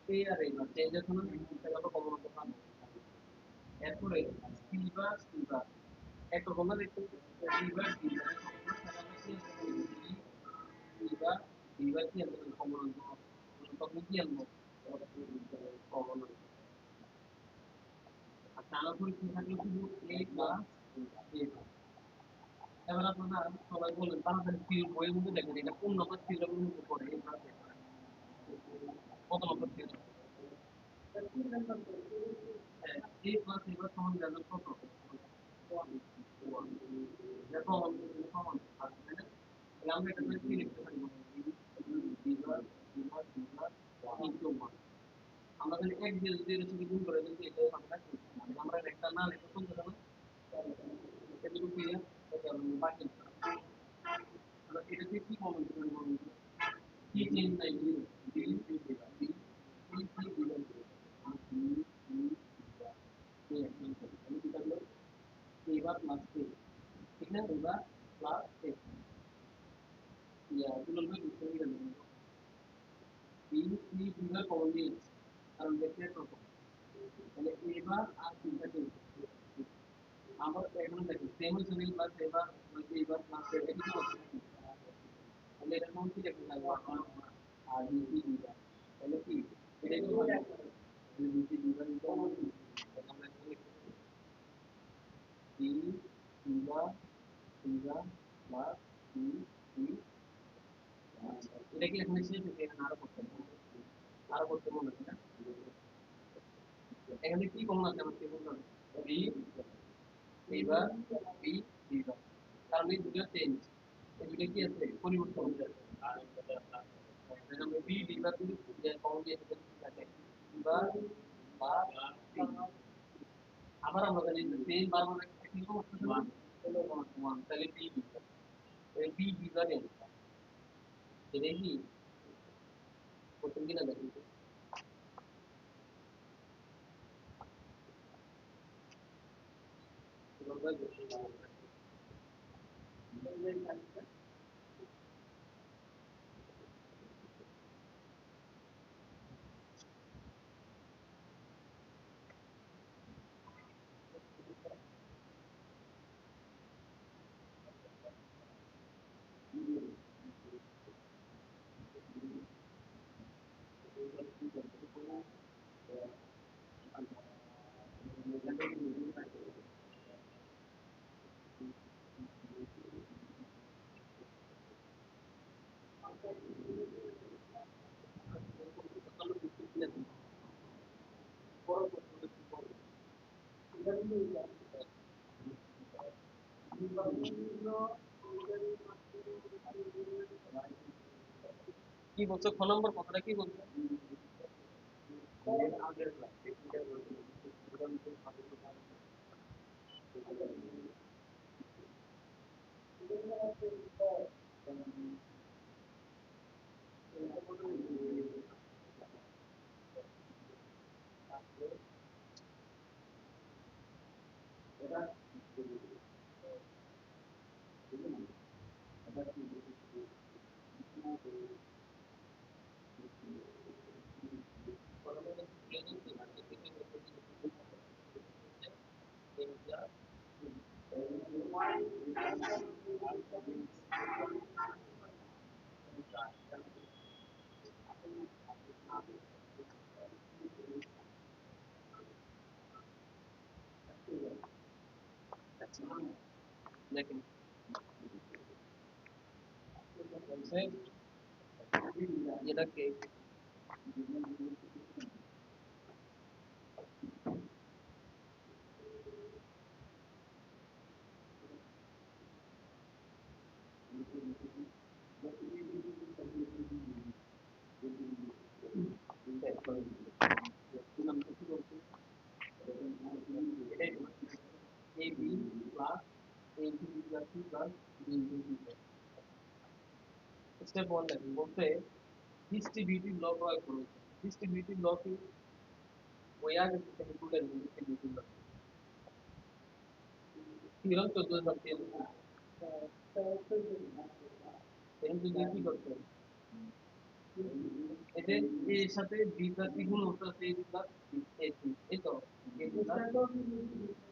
সি আর এই চেঞ্জ আছে না তাহলে আমরা কমন অংশ পাবো এরপরে সি বা সি বা একরকম না দেখতে সি বা সি বা সি বা সি বা কি আনবো কমন অংশ তখন কি আনবো কমন অংশ আর তার উপরে কি থাকলো শুধু এ প্লাস এ এবার আপনারা সবাই বলেন তাড়াতাড়ি সিরিজ বইয়ের মধ্যে দেখেন এটা কোন নম্বর সিরিজের মধ্যে পড়ে এ প্লাস কত নম্বর সিরিজ এ প্লাস এ প্লাস সমান রেজাল্ট কত দেখো সমান তাহলে আমরা এটা কি লিখতে পারি বিভাগ বিভাগ বিভাগ ইনটু 1 আমরা যদি এক দিয়ে যদি এর সাথে গুণ করে যদি এটা আমরা আমরা একটা না লিখে কোন কথা না এটুকু ক্লিয়ার এটা আমরা বাকি আমরা এটা থেকে কি কমন করে বলবো কি চেঞ্জ নাই zero D D D D এবার প্লাস এ ঠিক না এবার প্লাস এ ইয়া দুটো লোক ডিফারেন্ট গেল বি সি বিভাগ কমন দিয়ে কারণ দেখতে রকম তাহলে এবার আর তিনটাকে আবার এখন দেখেন সেম হচ্ছে না প্লাস এবার এবার প্লাস এটা কি হবে তাহলে এটা কোন কি দেখতে যাবো আর বি সি বিভাগ তাহলে কি এটা কি হবে বি সি বিভাগ কমন আমরা এখানে লিখতে পারি বি বিভাগ বিভাগ প্লাস বি সি এটা কি এখানে শেষ হচ্ছে এখানে আরো করতে মনে হচ্ছে না এখানে কি কমন আছে আমাকে বলতে হবে বি এইবার বি বিভাগ কারণ এই দুটো চেঞ্জ এই দুটো কি আছে পরিবর্তন হচ্ছে আমরা বি বিভাগ যদি কমন দিয়ে দিতে থাকে বিভাগ বা আবার আমরা জানি সেম বারবার একই সমস্যা না তাহলে বি বিভাগ এই বি বিভাগে এটা কি প্রথম কিনা দেখেন কি বলছো খ নম্বর কথাটা কি বলছো? দেখেন বলছে এটাকে A B plus A B plus C plus B step one দেখেন বলতে ডিস্ট্রিবিউটিভ ল প্রয়োগ করুন। ডিস্ট্রিবিউটিভ ল কি ওই আগে থেকে তুলে নিন ডিস্ট্রিবিউটিভ ল থিওরাম 14 এরকম যদি কি করতে হবে এতে এর সাথে বি প্লাস সি গুণ হতে আছে এ বি প্লাস এ সি এই তো এ বি প্লাস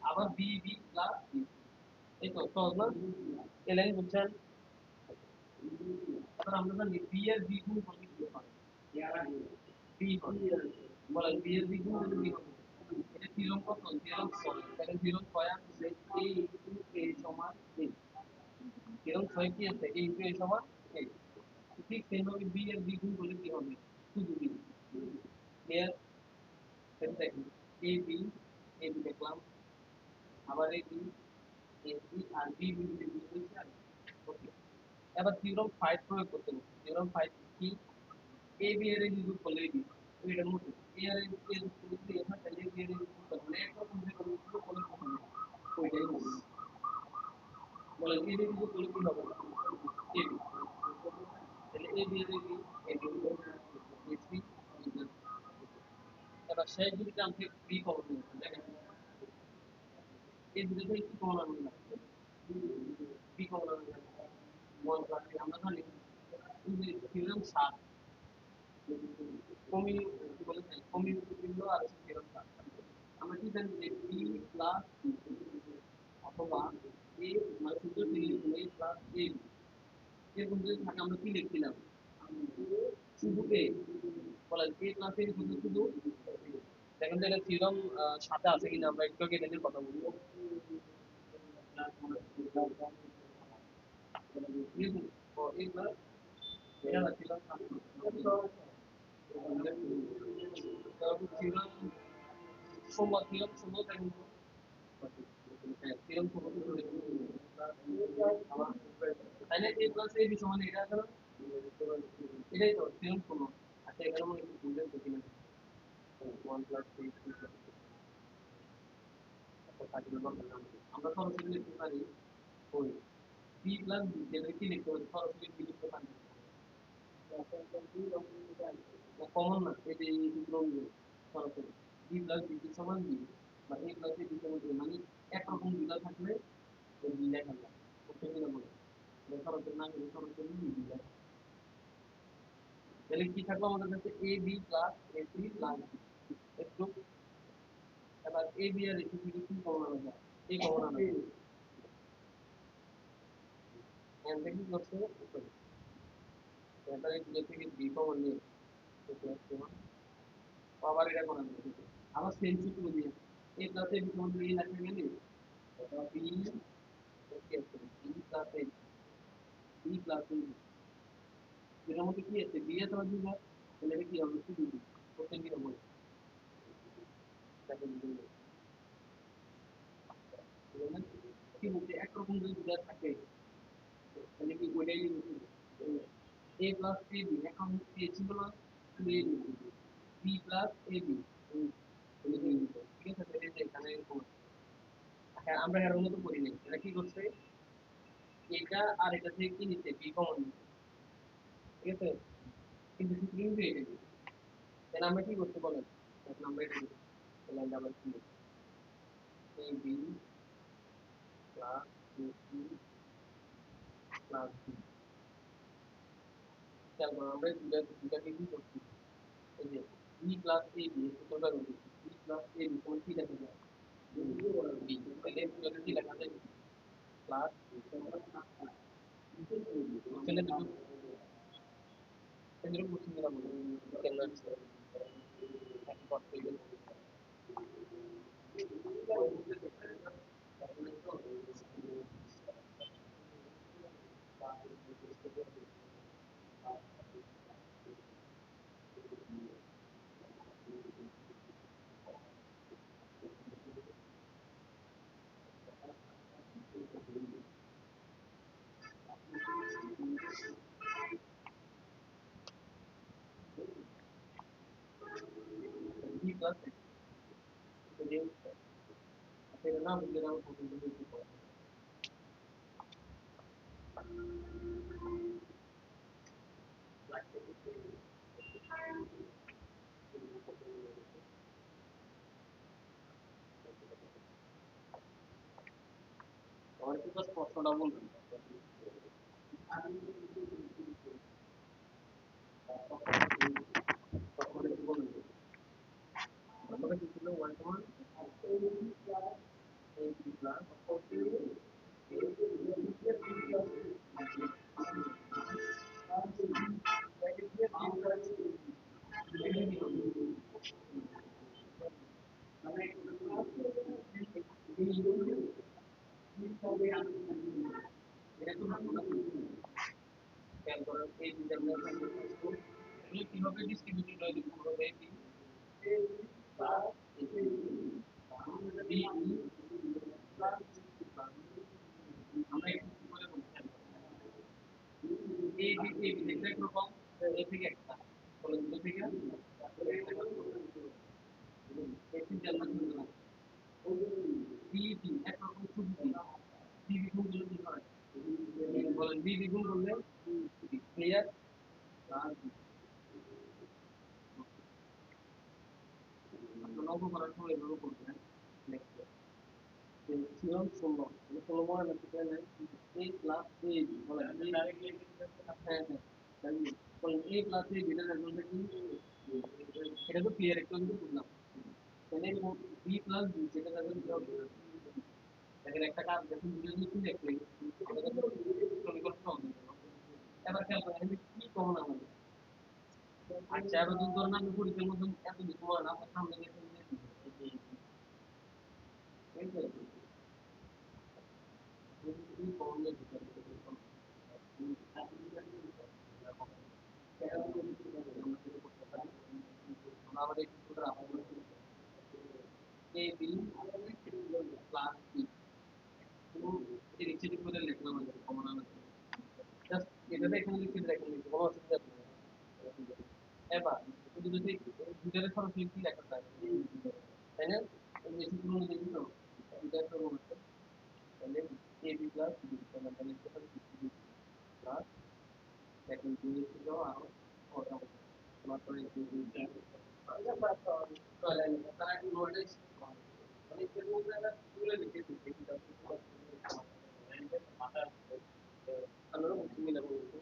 আবার বি বি প্লাস বি এই তো সহজ না এই লাইন বুঝছেন এখন আমরা জানি বি এর বি গুণ করলে কি হয় বি হয় বলেন বি এর বি গুণ করলে কি হবে এটা থিওরাম কত থিওরাম 6 তাহলে থিওরাম 6 আছে a ইনটু a সমান a থিওরাম 6 কি আছে a ইনটু a সমান a ঠিক সেইভাবে বি এর বি গুণ করলে কি হবে শুধু বি ক্লিয়ার দেখেন এ বি দেখলাম আবার A B R B B হয়েছে ওকে এবার থিওরাম 5 প্রয়োগ করতে হবে থিওরাম 5 কি এ বি এর যোগ করলে বি এটার মতো এ আর এর যোগ করলে কি হয় তাহলে বি এর যোগ করলে একরকম যে করলে কোন হবে ওইটাই হবে বলেন এ বি যোগ করলে কি হবে এ বি তাহলে এ বি এর এ বি এ সি এবার শেষ যদি আমরা বি কমন নিই দেখেন এই দুটো থেকে কি কমন আনবে না বি কমন আনবে না 1 প্লাস আমরা জানি যে থিওরেম 7 কমি কি বলে কমিউটিভ আর থিওরেম 7 আমরা কি জানি যে বি প্লাস অথবা এ মানে সূত্র দিয়ে এ প্লাস এ এরকম যদি থাকে আমরা কি লিখছিলাম শুধু এ বলেন এ প্লাস এ শুধু দেখেন তো এটা থিওরেম 7 আছে কিনা আমরা একটু আগে এটার কথা বলবো লিখুন ও এ প্লাস এটা না থিওরেম 7 থিওরেম ষোলো থিওরেম 16 দেখেন তো হ্যাঁ থিওরেম 16 তাহলে a প্লাস a b সমান এটা আছে না এটাই তো থিওরেম 16 আচ্ছা এখানে মনে একটু ভুল হয়েছে কিনা 1 প্লাস 3 আমরা সরাসরি লিখতে পারি ওই b প্লাস b যেটা কি লিখতে পারি সরাসরি b লিখতে পারি কমন না এই যে এই সূত্র অনুযায়ী সরাসরি b প্লাস b সমান b বা a প্লাস a b সমান a মানে একরকম দুটো থাকলে ওই b লেখা যায় বুঝতে কিনা বলে সরাসরি না হলে সরাসরি b লেখা তাহলে কি থাকলো আমাদের কাছে a b plus a c plus b একটু এবার a b R a c থেকে কি কমন আনা যায় a কমন আনা যায় এখান থেকে কি করছে এবার এই দুটো থেকে b কমন নিয়ে প্লাস সমান আবার এটা কমন আনবে আবার সেম সূত্র দিয়ে a প্লাস a b সমান a লেখা গেলে b কি আছে b plus a b plus a এর মধ্যে কি আছে b এর মধ্যে তাহলে এটা কি হবে শুধু b কোশ্চেন কি হবে দেখেন বুঝলেন কি বলতে একরকম যদি দুটা থাকে তাহলে কি ওইটাই এ প্লাস এ বি এখন এ ছিল না শুধু এ বি প্লাস এ বি ঠিক আছে তাহলে এই যে এখানে এরকম আছে। হ্যাঁ আমরা এর মতো করি নাই এটা কি করছে এটা আর এটা থেকে কি নিচ্ছে বি কমন নিচ্ছে ঠিক আছে কিন্তু সূত্র কিন্তু এটাই তাহলে আমরা কি করতে বলেন এখন আমরা এটা করি তাহলে আমরা আবার কি A B plus A C plus B খেয়াল করো আমরা দুটাকে কি করছি এই যে বি প্লাস এ বি সূত্রটা করছি বি প্লাস এ বি সমান কি লেখা যায় বি তাহলে পুরোটা কি লেখা যায় প্লাস ছেলে দুটো এদের কোচিং এরা বলে কেন আছে এক করতে গেলে বি প্লাস এর নাম বুঝে নাও কোচিং এর কি করে আমার কি জাস্ট প্রশ্নটা বলবেন প্রশ্নটা কি বলবেন প্রশ্নটা কি ছিল 1 এ বি প্লাস এটা তো খেয়াল করেন এই দুইটার মধ্যে এগুলো কিভাবে ডিস্ট্রিবিউটেড হয় দেখুন হবে বি প্লাস বি প্লাস আমরা একটু কি করে বলি খেয়াল করেন এ বি দেখলে একরকম এ থেকে একটা বলে দুটো থেকে একটি জার্মান না বি বি একরকম শুধু বি বি গুণ করলে কি হয় বলেন বি বি গুণ করলে ক্লিয়ার আপনারা অঙ্ক করার সময় এভাবে করবেন নেক্সট থিওরাম 16 মানে 16 মনে রাখতে নাই a প্লাস a বলেন ডাইরেক্টলি হ্যাঁ হ্যাঁ বলেন a plus a beta result কি এটা তো ক্লিয়ার একটু কিন্তু বুঝলাম তাহলে b প্লাস b যেটা রেজাল্ট কি হবে দেখেন একটা কাজ দেখুন দুটো জিনিস কি দেখলে সমীকরণ সহজ হয়ে গেল এবার খেয়াল করেন কি কমন আমাদের আচ্ছা এবার যদি ধরেন আমি পরীক্ষার মধ্যে এত কিছু মনে না আমার সামনে দেখেন যে ঠিক আছে কি কমন যেতে পারে আমরা আবার এই সূত্রটা আবার এ বি প্লাস বি এই নিচে করে লিখলাম আর কি কমন আনার জন্য জাস্ট এভাবে এখানে লিখে দেখেন কোনো অসুবিধা নেই এবার শুধু যদি দুইটারে সরাসরি কি লেখা যায় তাই না এই যে সূত্র অনুযায়ী তো দুইটা সরল আছে তাহলে এ বি প্লাস বি তাহলে আমরা লিখতে পারি বি প্লাস দেখেন দুই ছিল আর ওটা তারপরে দুই তাহলে তারা কি নোটে মানে এর মধ্যে একটা তুলে লিখে দিতে মাথা আমরা বুঝি মিলা বলতে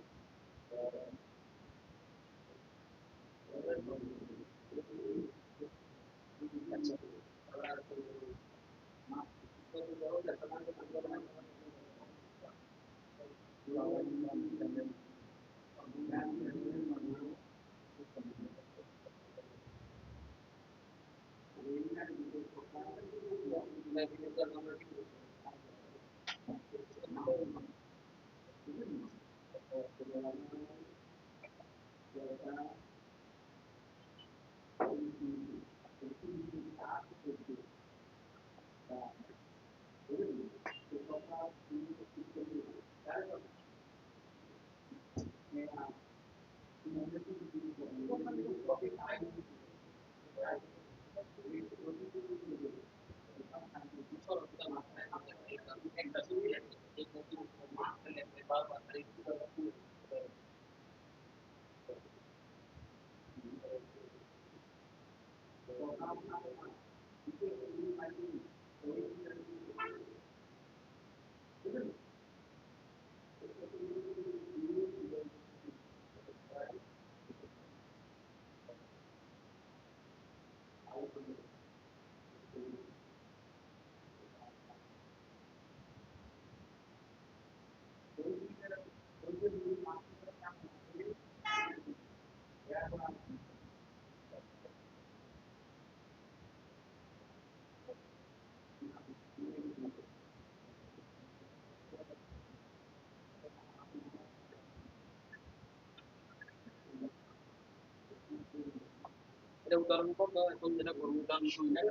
এটা উদাহরণ কত এখন যেটা করবো উদাহরণ দুই না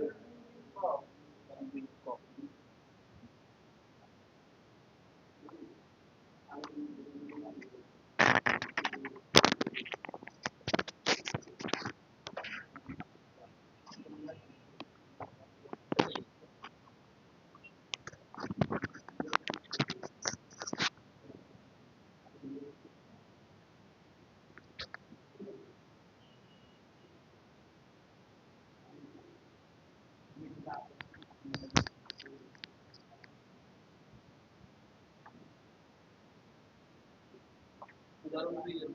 উদাহরণ দুই এর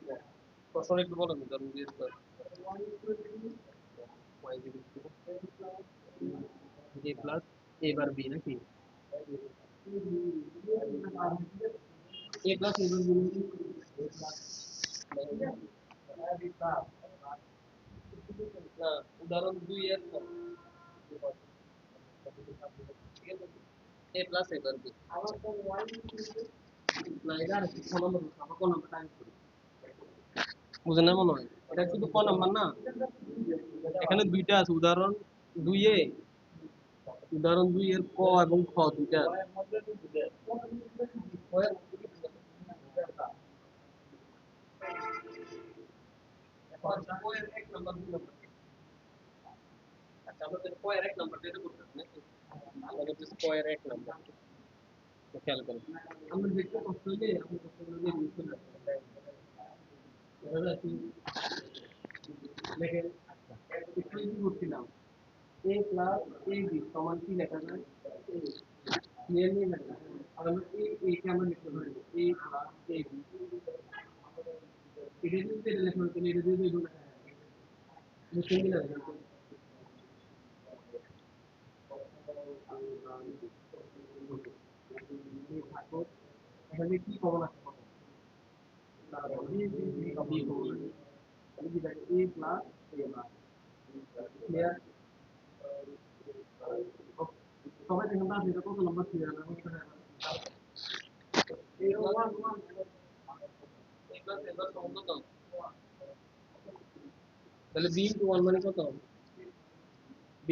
প্রশ্ন একটু বলেন উদাহরণ দুই এর a plus a bar b নাকি a প্লাস a বার না উদাহরণ দুই এর ঠিক আছে a plus a bar b না এটা আর কি কোন নম্বর আমরা কোন নম্বর টাইম করি বুঝেন না মনে হয় এটা শুধু ক নাম্বার না এখানে দুইটা আছে উদাহরণ দুই এ উদাহরণ দুই এর ক এবং খ দুইটা আছে। আচ্ছা ক এর এক নাম্বার দুই নাম্বার আচ্ছা আমাদের ক এর এক নাম্বার যেটা করতেছি নাকি আমরা করতেছি ক এর এক নাম্বার খেয়াল করেন আমরা দেখতে কষ্ট হইলে আমরা কষ্ট হইলে ইউজ করে দেখেন আচ্ছা একটু কি করছিলাম a প্লাস a b সমান কি লেখা যায় ক্লিয়ারলি লেখা আর আমরা a কে আমরা লিখতে পারি a প্লাস a b এটা যদি এটা লেখা হতো এটা যদি এটা লেখা বুঝছেন কি না এখানে কি কমন আছে b কমন আছে তাহলে কি থাকে a plus a bar clear সবাই দেখুন না এটা কত নম্বর ক্লিয়ার আমি এখানে a one one a plus a বার সমান কত তাহলে b ইনটু 1 মানে কত b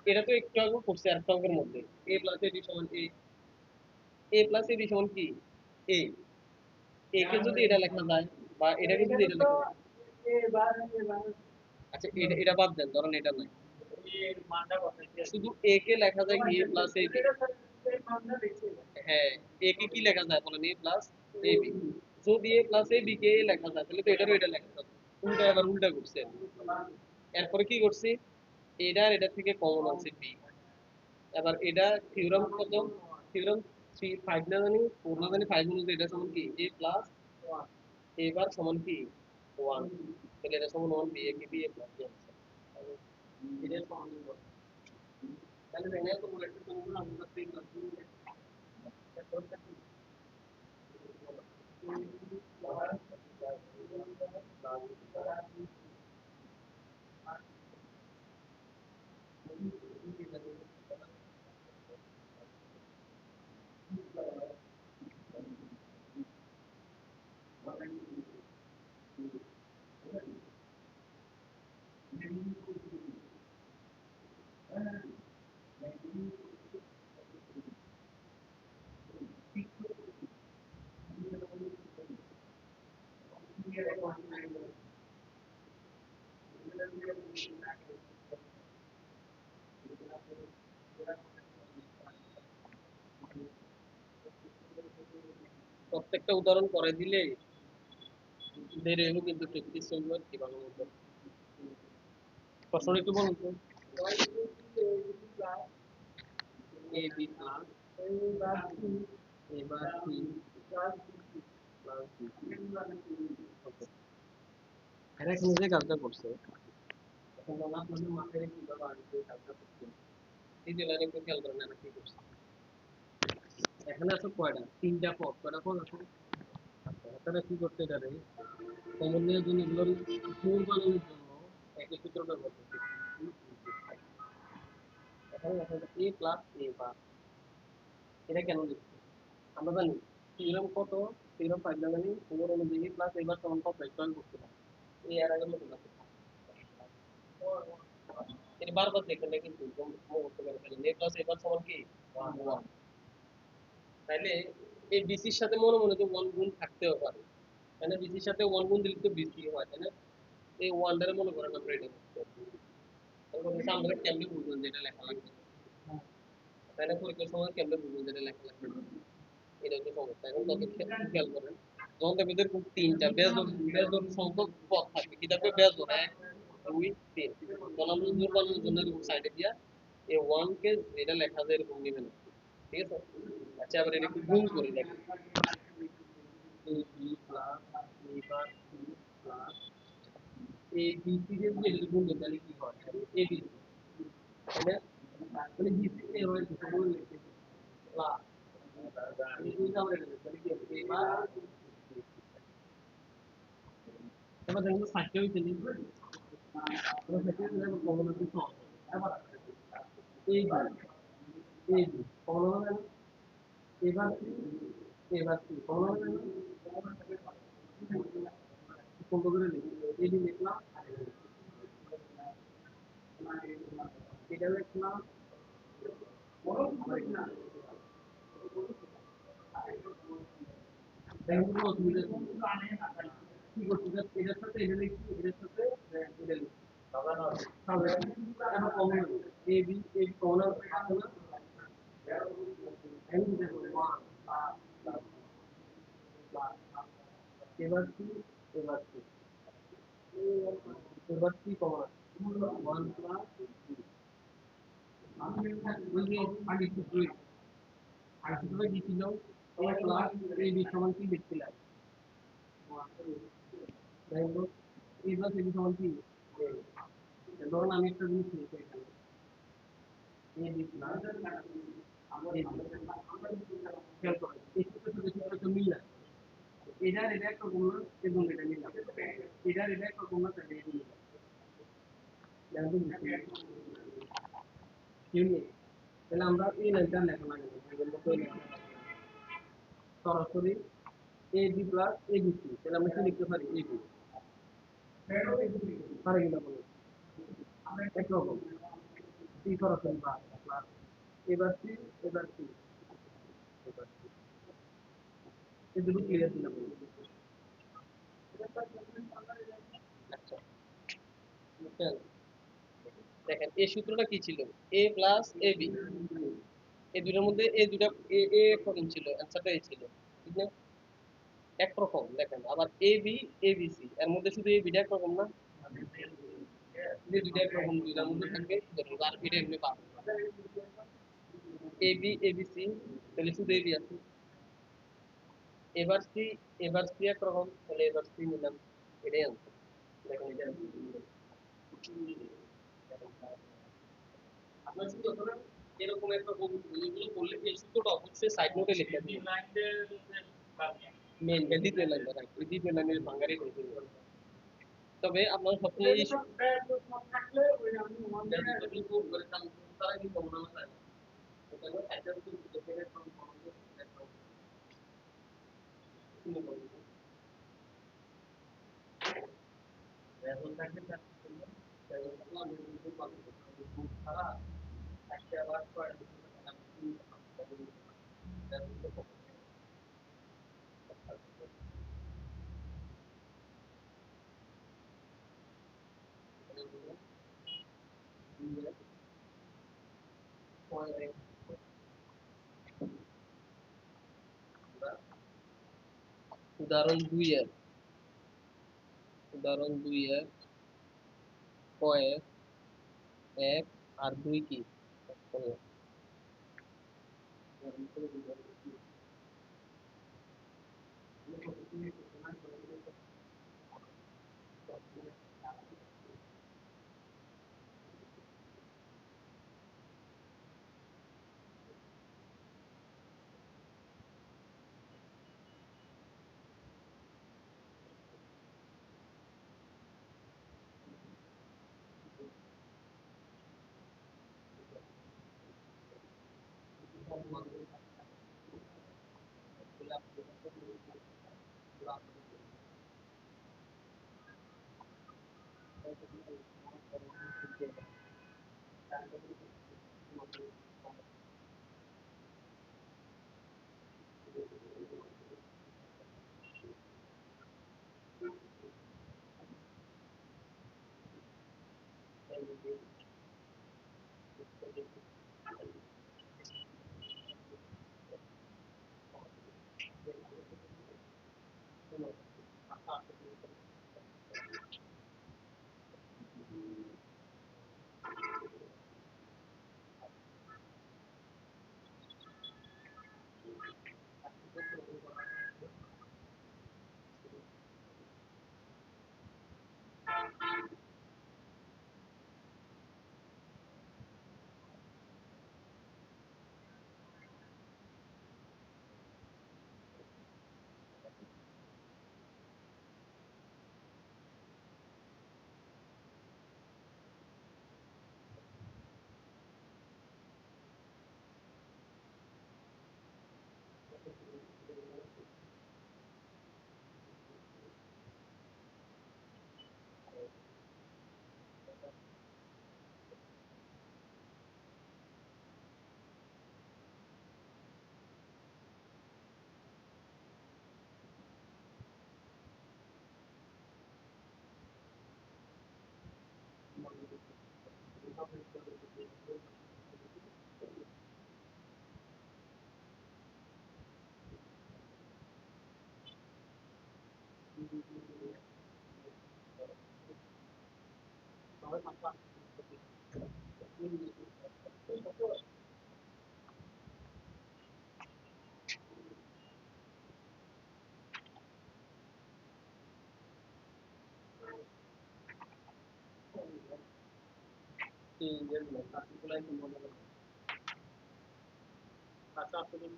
এটা তো একটু আগে করছে আরেকটা অঙ্কের মধ্যে a প্লাস a b সমান a প্লাস a b সমান কি a a কে যদি এটা লেখা যায় বা এটাকে যদি এটা লেখা যায় আচ্ছা এটা এটা বাদ দেন ধরেন এটা নাই শুধু a কে লেখা যায় কি a প্লাস a b হ্যাঁ a কে কি লেখা যায় বলেন a প্লাস a b যদি a plus a b K a লেখা যায় তাহলে তো এটারও এটা লেখা যাবে উল্টা এবার উল্টা করছে এরপরে কি করছি এটা আর এটা থেকে কমন আছে b এবার এটা থিওরাম কত থিওরেম 3 5 না জানি 4 না জানি 5 অনুযায়ী এটা সমান কি a প্লাস 1 a বার সমান কি 1 তাহলে এটা সমান 1 b a কি b a প্লাস b এটা সমান কত তাহলে এখানে তো বলে একটা সমান আমরা 3 প্লাস 2 প্রত্যেকটা উদাহরণ করে দিলে দেরি হইব কিন্তু প্র্যাকটিস চলবে কিভাবে মতো প্রশ্ন একটু বলুন তো a b প্লাস এবার c প্লাস b ওকে এরা এখানে যে কাজটা করছে এখন আমরা আপনাদের মাথায় কিভাবে আসবে কাজটা করতে এই যে লাইনে একটু খেয়াল করেন এরা কি করছে এখানে আছে কয়টা তিনটা পদ কয়টা পদ আছে তারা কি করতে এটারে কমন নিয়ে জন্য এগুলোর জোর বানানোর জন্য একই সূত্র ব্যবহার করতে এখানে লেখা আছে a প্লাস a বার এটা কেন লিখছে আমরা জানি থিওরেম কত থিওরেম 5 না জানি 4 অনুযায়ী a প্লাস a বার সমান কত চয়ন করতে হবে এই এর আগে মতো আছে এটা বারবার দেখেন না কিন্তু মুখস্থ করে ফেলেন a প্লাস a বার সমান কি 1 তাইলে এই বিসির সাথে মনে মনে তো 1 গুণ থাকতেও পারে তাই না বিসির সাথে 1 গুণ দিলে তো বিসি হয় তাই না এই 1 টারে মনে করেন আমরা এটা তারপর আমরা কেমনে বুঝবেন যে এটা লেখা লাগবে তাই না পরীক্ষার সময় কেমনে বুঝবেন যে এটা লেখা লাগবে এটা হচ্ছে সমস্যা এখন তত খেয়াল করেন যখন দেখবেন এরকম তিনটা বেজোর সংখ্যক পদ থাকবে কি থাকবে বেজোর 1 2 3 তখন আমরা জোর বানানোর জন্য এরকম সাইডে দিয়া এই 1 কে এটা লেখা যায় এরকম নেবেন ঠিক আছে আচ্ছা আবার এটা একটু গুণ করে দেখেন a b plus a bar c plus a b c এর যে এটা গুণ করলে কি হয় a b তাহলে মানে b c এর হয় দুটো গুণ লিখতে প্লাস এই দুইটা আমরা লিখতে তাহলে কি হবে a বার এবার দেখুন সাইডটা হইছে নি এবার সাইডটা দেখুন কমন আছে তো এবার এই এই কমন হবে এবার এবার কমন হবে কোন করে লিখি এই লিখলাম এটা লিখলাম দেখুন কোনো অসুবিধা নেই কি করতে এটার সাথে এটা লিখছি এটার সাথে এটা লিখছি তাহলে এখন কমন হবে এ বি কমন হবে আছে না এন দেখো 1 এবার কি এবার কি এবার কি কমন আছে 1 প্লাস ওই যে আগে সূত্র আগে সূত্রে কি ছিল a প্লাস a b সমান কি লিখছিলাম দেখো a প্লাস a b সমান কি ধরুন আমি একটা জিনিস লিখি এখানে a b plus a b খেয়াল করো এই সূত্রের সাথে সূত্রটা মিল আছে এটার এটা একটা গুণ এবং এটা নিলাম এটার এটা একটা গুণ তাহলে এটা নিলাম জানতে ইউনিট তাহলে আমরা এই লাইনটা লেখা লাগবে এর মতো সরাসরি এ B plus A B C তাহলে আমরা কি লিখতে পারি এ বি পারে কিনা বলো একরকম সি সরাসরি প্লাস এবার সি এবার সি এবার সি এই দুটো ক্লিয়ার কিনা বলো আচ্ছা দেখেন এই সূত্রটা কি ছিল এ প্লাস এ বি এই দুটোর মধ্যে এই দুটো এ একরকম ছিল অ্যান্সারটা এই ছিল ঠিক না একরকম দেখেন আবার A B A B C এর মধ্যে শুধু এ বিটা একরকম না এই দুটো একরকম দুইটার মধ্যে থাকবে আর এটা এমনি পাবে এবি এবিসি, তাহলে শুধু এবি আছে। এবার সি, এবার সি একরকম, তাহলে এবার সি নিলাম, এটাই আনসার। দেখেন এটা আপনার শুধু ধরেন এরকম একটা এগুলো করলে কি সূত্রটা অবশ্যই সাইড নোটে লিখতে হবে। মেইন দ্বিতীয় লাইনটা রাইট, ওই দ্বিতীয় লাইনের বাঙালি করে দিতে হবে। তবে আপনার সবসময় এই থাকলে ওই আমি ওয়ান করে কাম তারা কিন্তু মনে হয় না। এটা হলো একটা যদি ডিফারেন্ট ফ্রম কমন এখন থাকবে তার এখন আমি কিন্তু পাবো সারা একটা আবার পয়েন্ট উদাহরণ 2 এর উদাহরণ 2 এর কয়েক 1 আর 2 কি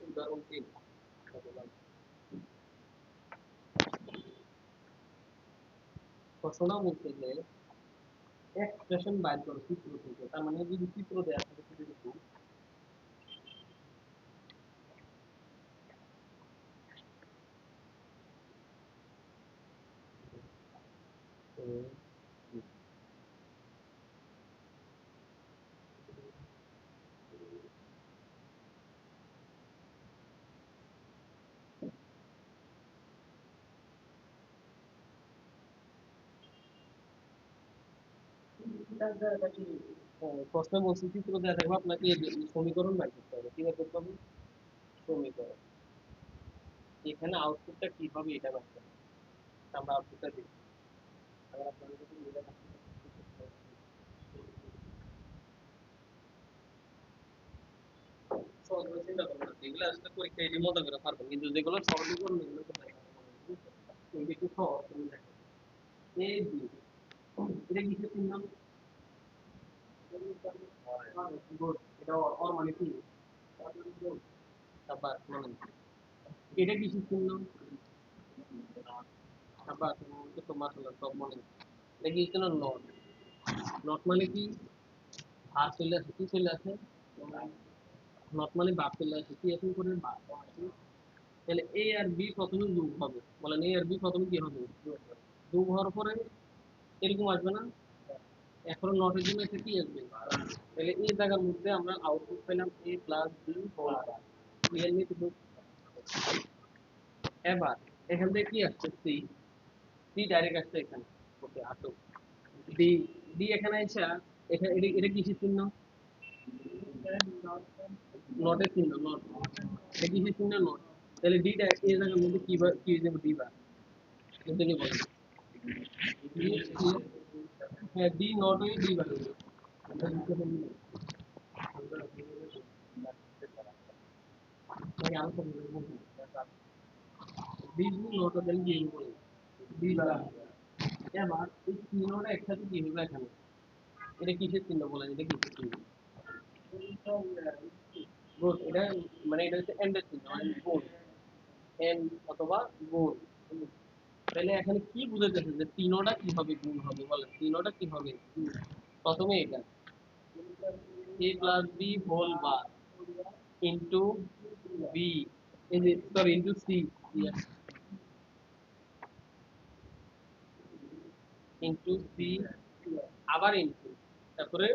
উদাহরণ 3 প্রশ্নটা বলতে যে এক্সপ্রেশন বাইর করো চিত্র থেকে, তার মানে যদি চিত্র দেওয়া থাকে সেটা দেখো প্রশ্ন বলছি চিত্র দেওয়া থাকবে আপনাকে সমীকরণ বাইর করতে হবে, কিভাবে করতে হবে সমীকরণ, এখানে আউটপুটটা কি হবে এটা বাইর করতে হবে। আমরা আউটপুটটা দেখি আবার আপনাদের কাছে মিলে এগুলো আসলে পরীক্ষা এটি মতো করে পারবেন, কিন্তু যেগুলো সরলীকরণ এগুলো তো পারবেন না। এই যে একটু সহজ তুমি দেখো, এ বি, এটা কিসের চিহ্ন? গুড, এটা অর মানে কি? সাব্বাস, মানে এটা কিসের চিহ্ন? সাব্বাস, তো মাশাআল্লাহ সব মনে। এটা কি চিহ্ন? নট। নট মানে কি? ভার চলে আসে, কি চলে আসে? নট মানে ভাব চলে আসে, কি এখন করে ভাব। তাহলে এ আর বি প্রথমে যোগ হবে, বলেন এ আর বি প্রথমে কি হবে? যোগ হওয়ার পরে এরকম আসবে না? এখন নটের জন্য একটা কি আসবে? তাহলে এই জায়গার মধ্যে আমরা আউটপুট পেলাম এ প্লাস বি হোল। ক্লিয়ারলি কিন্তু এবার এখান থেকে কি আসছে? সি। সি ডাইরেক্ট আসছে এখানে। ওকে, আসো। ডি, ডি এখানে এসে এখানে এটা কিসের চিহ্ন? নটের চিহ্ন, নট। এটা কিসের চিহ্ন? নট। তাহলে ডিটা এই জায়গার মধ্যে কি কি হয়ে যাবে? ডি বার। কিন্তু কি বলেন? হ্যাঁ, ডি নট হয়ে ডি বার হয়ে যাবে। মানে আরো কম বলবো, ডি নট হলে কি বলে? ডি বার। এবার এই চিহ্নটা একসাথে কি হবে এখানে? এটা কিসের চিহ্ন বলেন? এটা কিসের চিহ্ন? গুড, এটা মানে এটা হচ্ছে এন্ড এর চিহ্ন, মানে গুণ। এন অথবা গুণ। তাহলে এখানে কি বুঝাইতেছে যে তিনোটা কি হবে? গুণ হবে। বলেন তিনোটা কি হবে? প্রথমে এটা A plus B whole bar into B, sorry into C, into C, আবার ইন্টু, তারপরে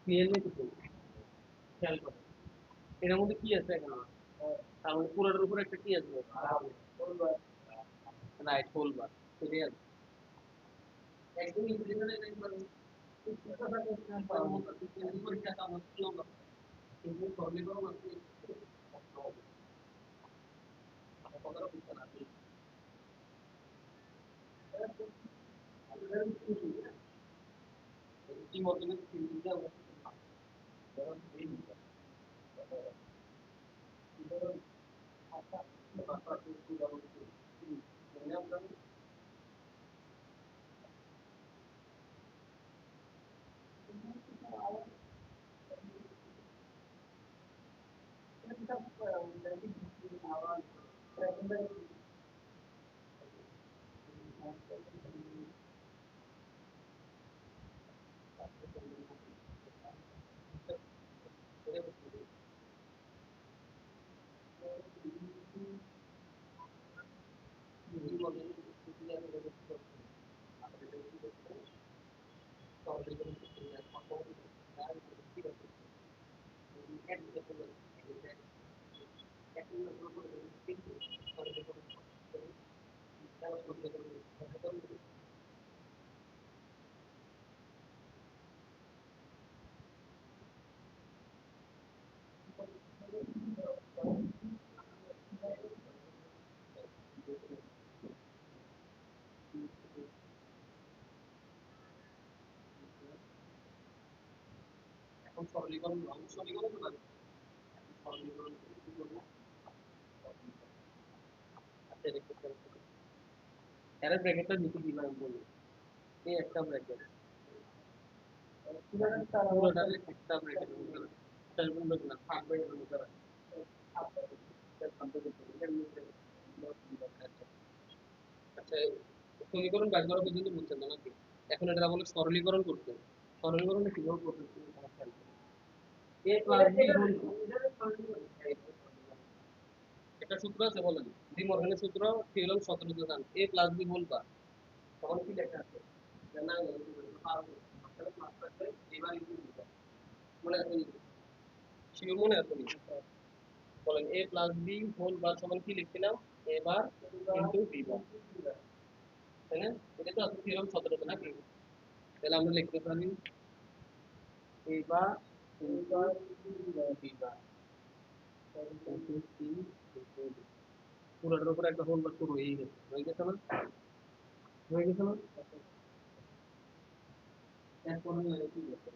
ক্লিয়ারলি কিছু খেয়াল করো এটার মধ্যে কি আছে এখানে? তার মানে পুরোটার উপরে একটা কি আছে? Right, whole bar. সেটাই আছে। একদম ইন্টিগ্রেশন এর মানে পরীক্ষাটা আমার ছিল না, কিন্তু সরলীকরণ আছে। কথাটা বুঝতে না কি মধ্যে তিনটা এখন সরলীকরণ, সরলীকরণ তো লাগে। সরলীকরণ কি করবো? আচ্ছা, এটা একটু খেয়াল করো। এর ব্র্যাকেটটা নিচে কিভাবে বলবো? এই একটা ব্র্যাকেট, পুরোটারে একটা ব্র্যাকেটের মধ্যে রাখো। তার মধ্যে না, থাকবে এর মধ্যে রাখো। আচ্ছা, সমীকরণ বাইর করা পর্যন্ত বুঝছেন না নাকি? এখন এটা বলে সরলীকরণ করতে। সরলীকরণটা কিভাবে করতে তুমি খেয়াল করো। এ প্লাস বি হোল, একটা সূত্র আছে বলেন, ডি মর্গানের সূত্র, থিওরেম 17 তে জান। এ প্লাস বি হোল বার তখন কি লেখা আছে? জানা পারবো তাহলে প্লাস থাকবে, এবার ইনটু দিবা। মনে আছে? শিওর মনে আছে? বলেন এ প্লাস বি হোল বার সমান কি লিখছিলাম? এ বার ইনটু বি বার, তাই না? এটা তো আছে থিওরেম 17 তে নাকি? তাহলে আমরা লিখতে পারি A bar into B bar into C into D. পুরোটার উপরে একটা হোল বার শুরু হয়ে গেছে, হয়ে গেছে না? হয়ে গেছে না? এরপরে কি করতে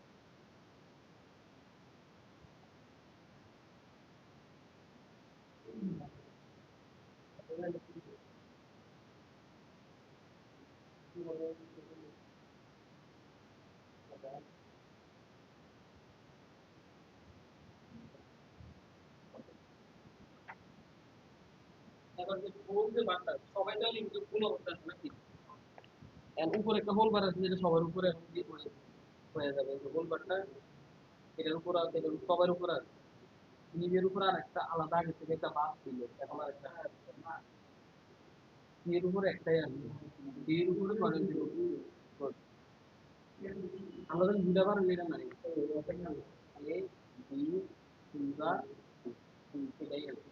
এবার যে গোল যে বারটা সবাই তো কিন্তু কোন অবস্থা আছে নাকি, এর উপরে একটা হোল বার আছে যেটা সবার উপরে এখন দিয়ে হয়ে যাবে গোল বারটা, এটার উপর আছে, এটার সবার উপর আছে, নিজের উপর আর একটা আলাদা আগে থেকে একটা বাদ ছিল, এখন আর একটা এর উপরে একটাই আছে, এর উপরে কয়টা ছিল? আমরা যখন দুটা বার এটা নাই, এ বি সি বার এটাই আছে।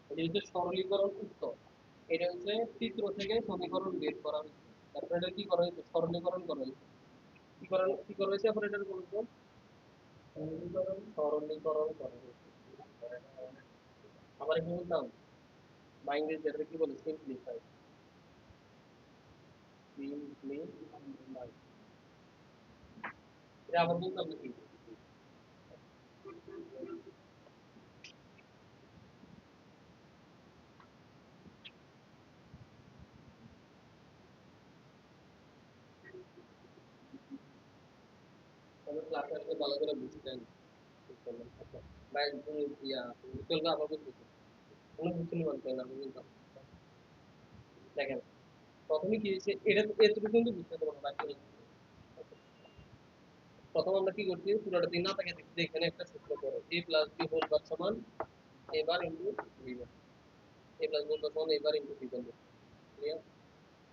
এটা হচ্ছে সরলীকরণ উত্তর, এটা হচ্ছে চিত্র থেকে সমীকরণ বের করা হয়েছে, তারপরে এটা কি করা হয়েছে, সরলীকরণ করা হয়েছে। কি করা হয়েছে অপারেটর বলুন তো? সরলীকরণ করা হয়েছে। আবার কি বলতাম, বা ইংরেজি যেটা কি বলে সিম্পলিফাই, সিম্পলিফাই, এটা আবার বলতাম নাকি? তবে ক্লাসে আসলে ভালো করে বুঝতেন, বা একদম ইয়া চলবে আবার বলতেছে কোনো বুঝতে পারতেন না, আমি বলতাম দেখেন প্রথমে কি হয়েছে, এটা এতটুকু কিন্তু বুঝতে পারবো না। প্রথম আমরা কি করছি, পুরোটা দিন না তাকে দেখছি এখানে একটা সূত্র করো, a plus b whole bar সমান a bar into b bar, a plus b whole bar সমান a bar into b bar, clear?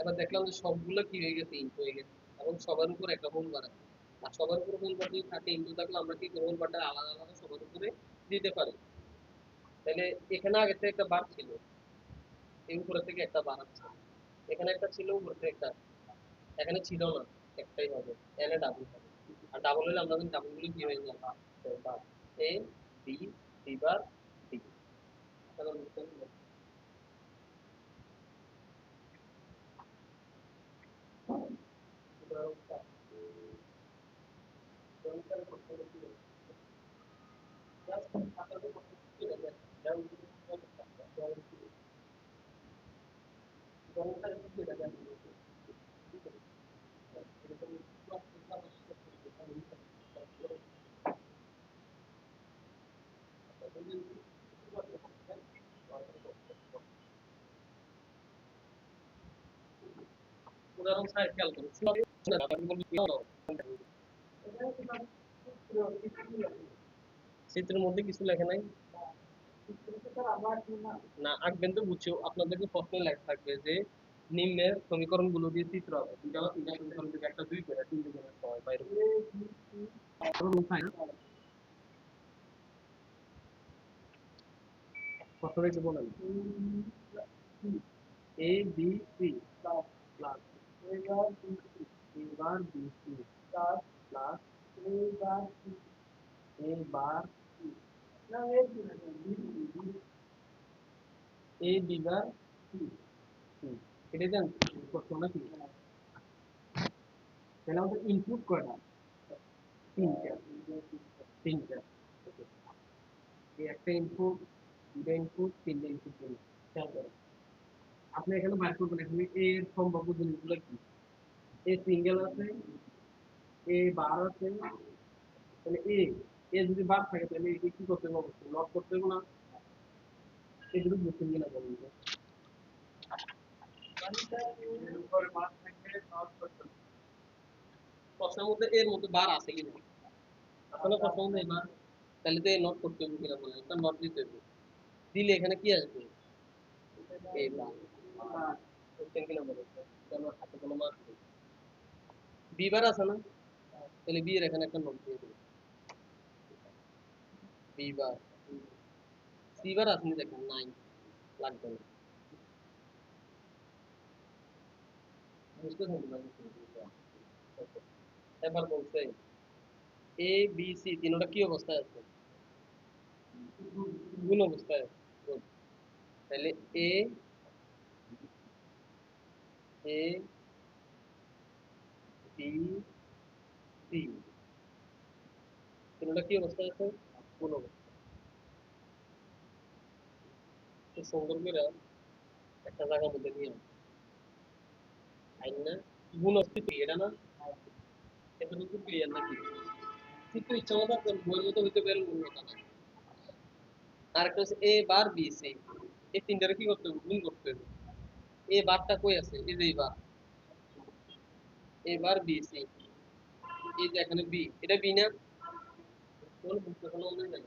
এবার দেখলাম যে সবগুলো কি হয়ে গেছে, ইনটু হয়ে গেছে, এবং সবার উপর একটা হোল বার আছে, আর সবার উপর হোল বার যদি থাকে ইনটু থাকলে আমরা কি হোল বারটা আলাদা আলাদা সবার উপরে দিতে পারি। তাহলে এখানে আগে থেকে একটা বার ছিল, এই উপরে থেকে একটা বার আছে, এখানে একটা ছিল উপরে থেকে একটা, এখানে ছিল না, একটাই হবে, এখানে ডাবল হবে, আর ডাবল হলে আমরা ডাবল গুলো কি হয়ে যায়, বার, A B C bar D. তাহলে বুঝতে পারলেন? উদাহরণ চার, উদাহরণ চারের প্রশ্নটা কি বলে? Just খাতাতে প্রশ্ন কি বলে? যার উত্তর করতে হবে, উদাহরণ কি? উদাহরণ চারের কি বলে জানেন? এরকম প্রশ্নটা আসলে উদাহরণ চার খেয়াল করুন, চিত্রের মধ্যে কিছু লেখা নাই, না আঁকবেন তো বুঝছো, আপনাদেরকে প্রশ্নে লেখা থাকবে যে নিম্নের সমীকরণ গুলো দিয়ে চিত্র হবে, দুইটা বা তিনটা সমীকরণ থেকে একটা দুই করে তিন দুগুণের ছয় বাইরে প্রশ্নটা একটু বলেন। A B C plus A bar B C plus A bar A B bar C, এটা জান প্রশ্ন নাকি? তাহলে আমাদের ইনপুট কয়টা, তিনটা, তিনটা, এই একটা ইনপুট, দুটা ইনপুট, তিনটা ইনপুট দিলাম, খেয়াল করেন আপনি এখানে বার করবেন এখানে এ এর সম্ভাব্য জিনিসগুলো কি, এ সিঙ্গেল আছে, এ বার আছে, তাহলে এ এ যদি বার থাকে তাহলে একে কি করতে হবে, অবশ্যই লক করতে হবে না, এগুলো বুঝছেন কিনা বলুন তো? প্রশ্নের মধ্যে এর মধ্যে বার আছে কিনা, আসলে প্রশ্নের মধ্যে বার, তাহলে তো এ নট করতে হবে কিনা বলেন, একটা নট দিতে হবে, দিলে এখানে কি আসবে, এই বার, বুঝছেন কিনা বলেন তো? এটা আমার হাতে কোনো মার্ক নেই, বি বার আছে না, তাহলে বি এর এখানে একটা নট দিয়ে দেবে, বি বার, সি বার আছে না, দেখেন নাই, লাগবে না, বুঝতেছেন কিনা? এবার বলছে এ বি সি তিনটা কি অবস্থায় আছে, গুণ অবস্থায় আছে, গুণ। তাহলে এ এ বি সি তিনটা কি অবস্থায় আছে, গুণ অবস্থায়। তো সুন্দর করে একটা জায়গার মধ্যে নিয়ে আইন না, গুণ অস্তিত্ব এটা না, এতটুকু ক্লিয়ার নাকি? কিন্তু ইচ্ছা মতো আপনার বইয়ের মতো হইতে পারে মূল কথা না। আর একটা হচ্ছে এ বার বি সি, এই তিনটারে কি করতে হবে? গুণ করতে হবে। এ বারটা কই আছে? এই যে এই বার, এ বার বি সি, এই যে এখানে বি, এটা বি না? কোন বুঝতে কোনো মনে নাই?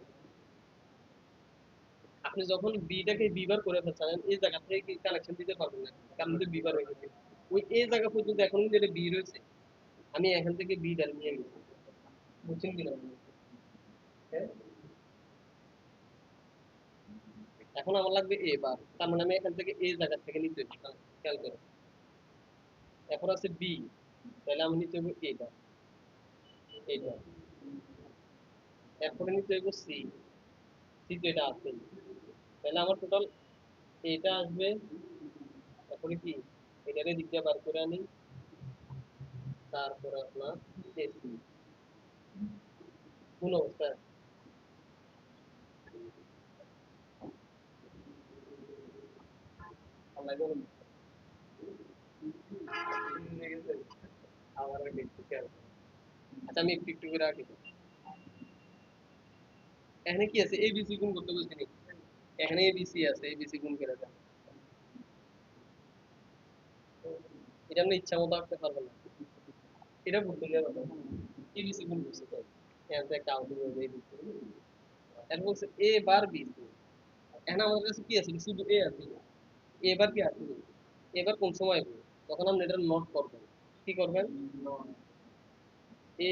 আপনি যখন বিটাকে বি বার করে ফেলছেন এই জায়গা থেকে কি কানেকশন দিতে পারবেন না, কারণ এটা বি বার হয়ে গেছে। ওই এই জায়গা পর্যন্ত এখন কিন্তু এটা বি রয়েছে, আমি এখান থেকে বি ডাল নিয়ে গেছি, বুঝছেন কিনা? হ্যাঁ, এখন আমার লাগবে এ বার, তার মানে আমি এখান থেকে এই জায়গা থেকে নিতে হবে, খেয়াল করে। এখন আছে বি, তাহলে আমি নিতে হবে এটা, এটা। এরপরে নিতে হবে সি, সি তো এটা আছে, তাহলে আমার টোটাল এটা আসবে। তারপরে কি, এটারে দিক দিয়ে বার করে আনি, তারপরে আপনার এসি কোন অবস্থায় আল্লাহ জানে। নিয়ে গেছে, আবার আগে একটু খেয়াল করো। আচ্ছা আমি একটু একটু করে আঁকি দিই। এখানে কি আছে? এবিসি গুণ করতে বলছি নি? এখানে এবিসি আছে, এবিসি গুণ করে দেন। এটা আপনি ইচ্ছা মতো আঁকতে পারবেন না, এটা বলতে গেলে এবিসি গুণ করছে তাই এখান থেকে একটা আউটপুট হবে এবিসি। এরপর বলছে এ বার বি সি, এখন আমাদের কাছে কি আছে? শুধু এ আছে, এবার কি আছে? এবার কোন সময় হবে? তখন আপনি এটা নোট করবেন। কি করবেন?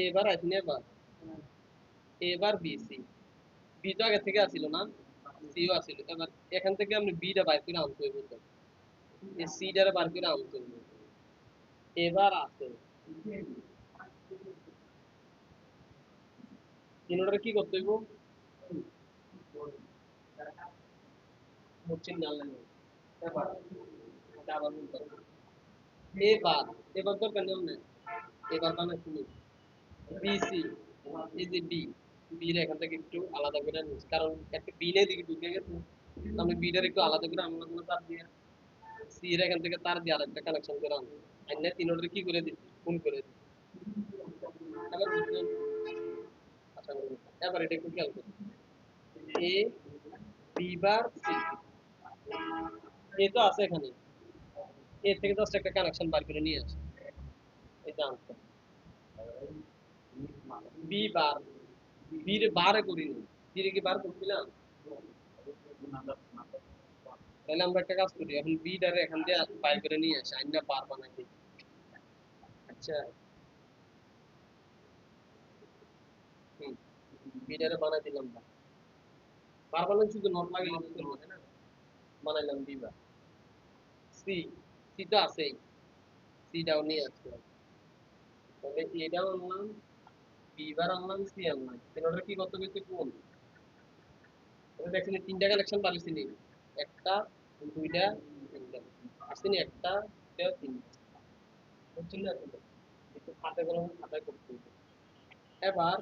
এবার আছে না, এবার এবার বি সি, বি তো আগে থেকে আসিল না, সিও আসিল। এবার এখান থেকে আপনি বিটা বাইর করে আনতে হইব, তো এই সিটারে বার করে আনতে হইব। এবার আছে তিনোটারে কি করতে হইব? বুঝছেন না? এবার এটা আবার বলতে হবে। এবার, এবার দরকার নেই আপনার, এবার বানাচ্ছি বিসি, এই যে বি, বি রে এখান থেকে একটু আলাদা করে নিচ্ছি, কারণ একটা বি নে দিকে ঢুকে গেছে, আমি বিটার একটু আলাদা করে আনলাম না, তার দিয়ে সি এর এখান থেকে তার দিয়ে আরেকটা কানেকশন করে আনবো। আইনা তিনোটারে কি করে দিচ্ছি? ফোন করে দিচ্ছি। এবার বুঝলেন? আশা করি বুঝলেন। এবার এটা একটু খেয়াল করুন, এ বি বার সি, এ তো আছে এখানে, এ থেকে জাস্ট একটা কানেকশন বার করে নিয়ে আসে, এটা আনতে বি বার, বি রে বারে করিনি, বি রে কি বার করছিলাম? তাহলে আমরা একটা কাজ করি, এখন বি টারে এখান দিয়ে বাই করে নিয়ে আসি, আইনা বার বানাই দিই। আচ্ছা, হুম, বি টারে বানাই দিলাম বার, বার বানাই শুধু নট লাগাইলে তো চলবে তাই না? বানাইলাম বি বার। সি, সি তো আছেই, সি টাও নিয়ে আসলাম, তাহলে এটাও আনলাম, বি বার আনলাম, সি আনলাম, তিনটা কি করতে হয়েছে? কোন দেখছেন তিনটা কালেকশন পালিয়েছি নি, একটা, দুইটা, তিনটা, আসছেনি একটা, দুইটা, তিনটা, বুঝছেন না? একটু খাতা কলমে খাতায় করতে হবে। এবার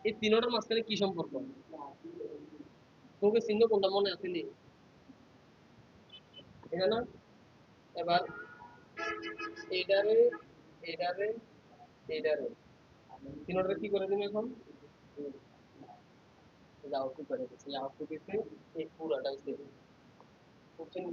এই তিনটার মাঝখানে কি সম্পর্ক? তোকে চিহ্ন কোনটা মনে আসেনি? এটা না? এবার এইটারে, এইটারে, এইটারে, তিনটারে কি করে দিন এখন? আউটপুট করে দিচ্ছি, আউটপুট দিতে এই পুরাটাই সেভ, বুঝছেন?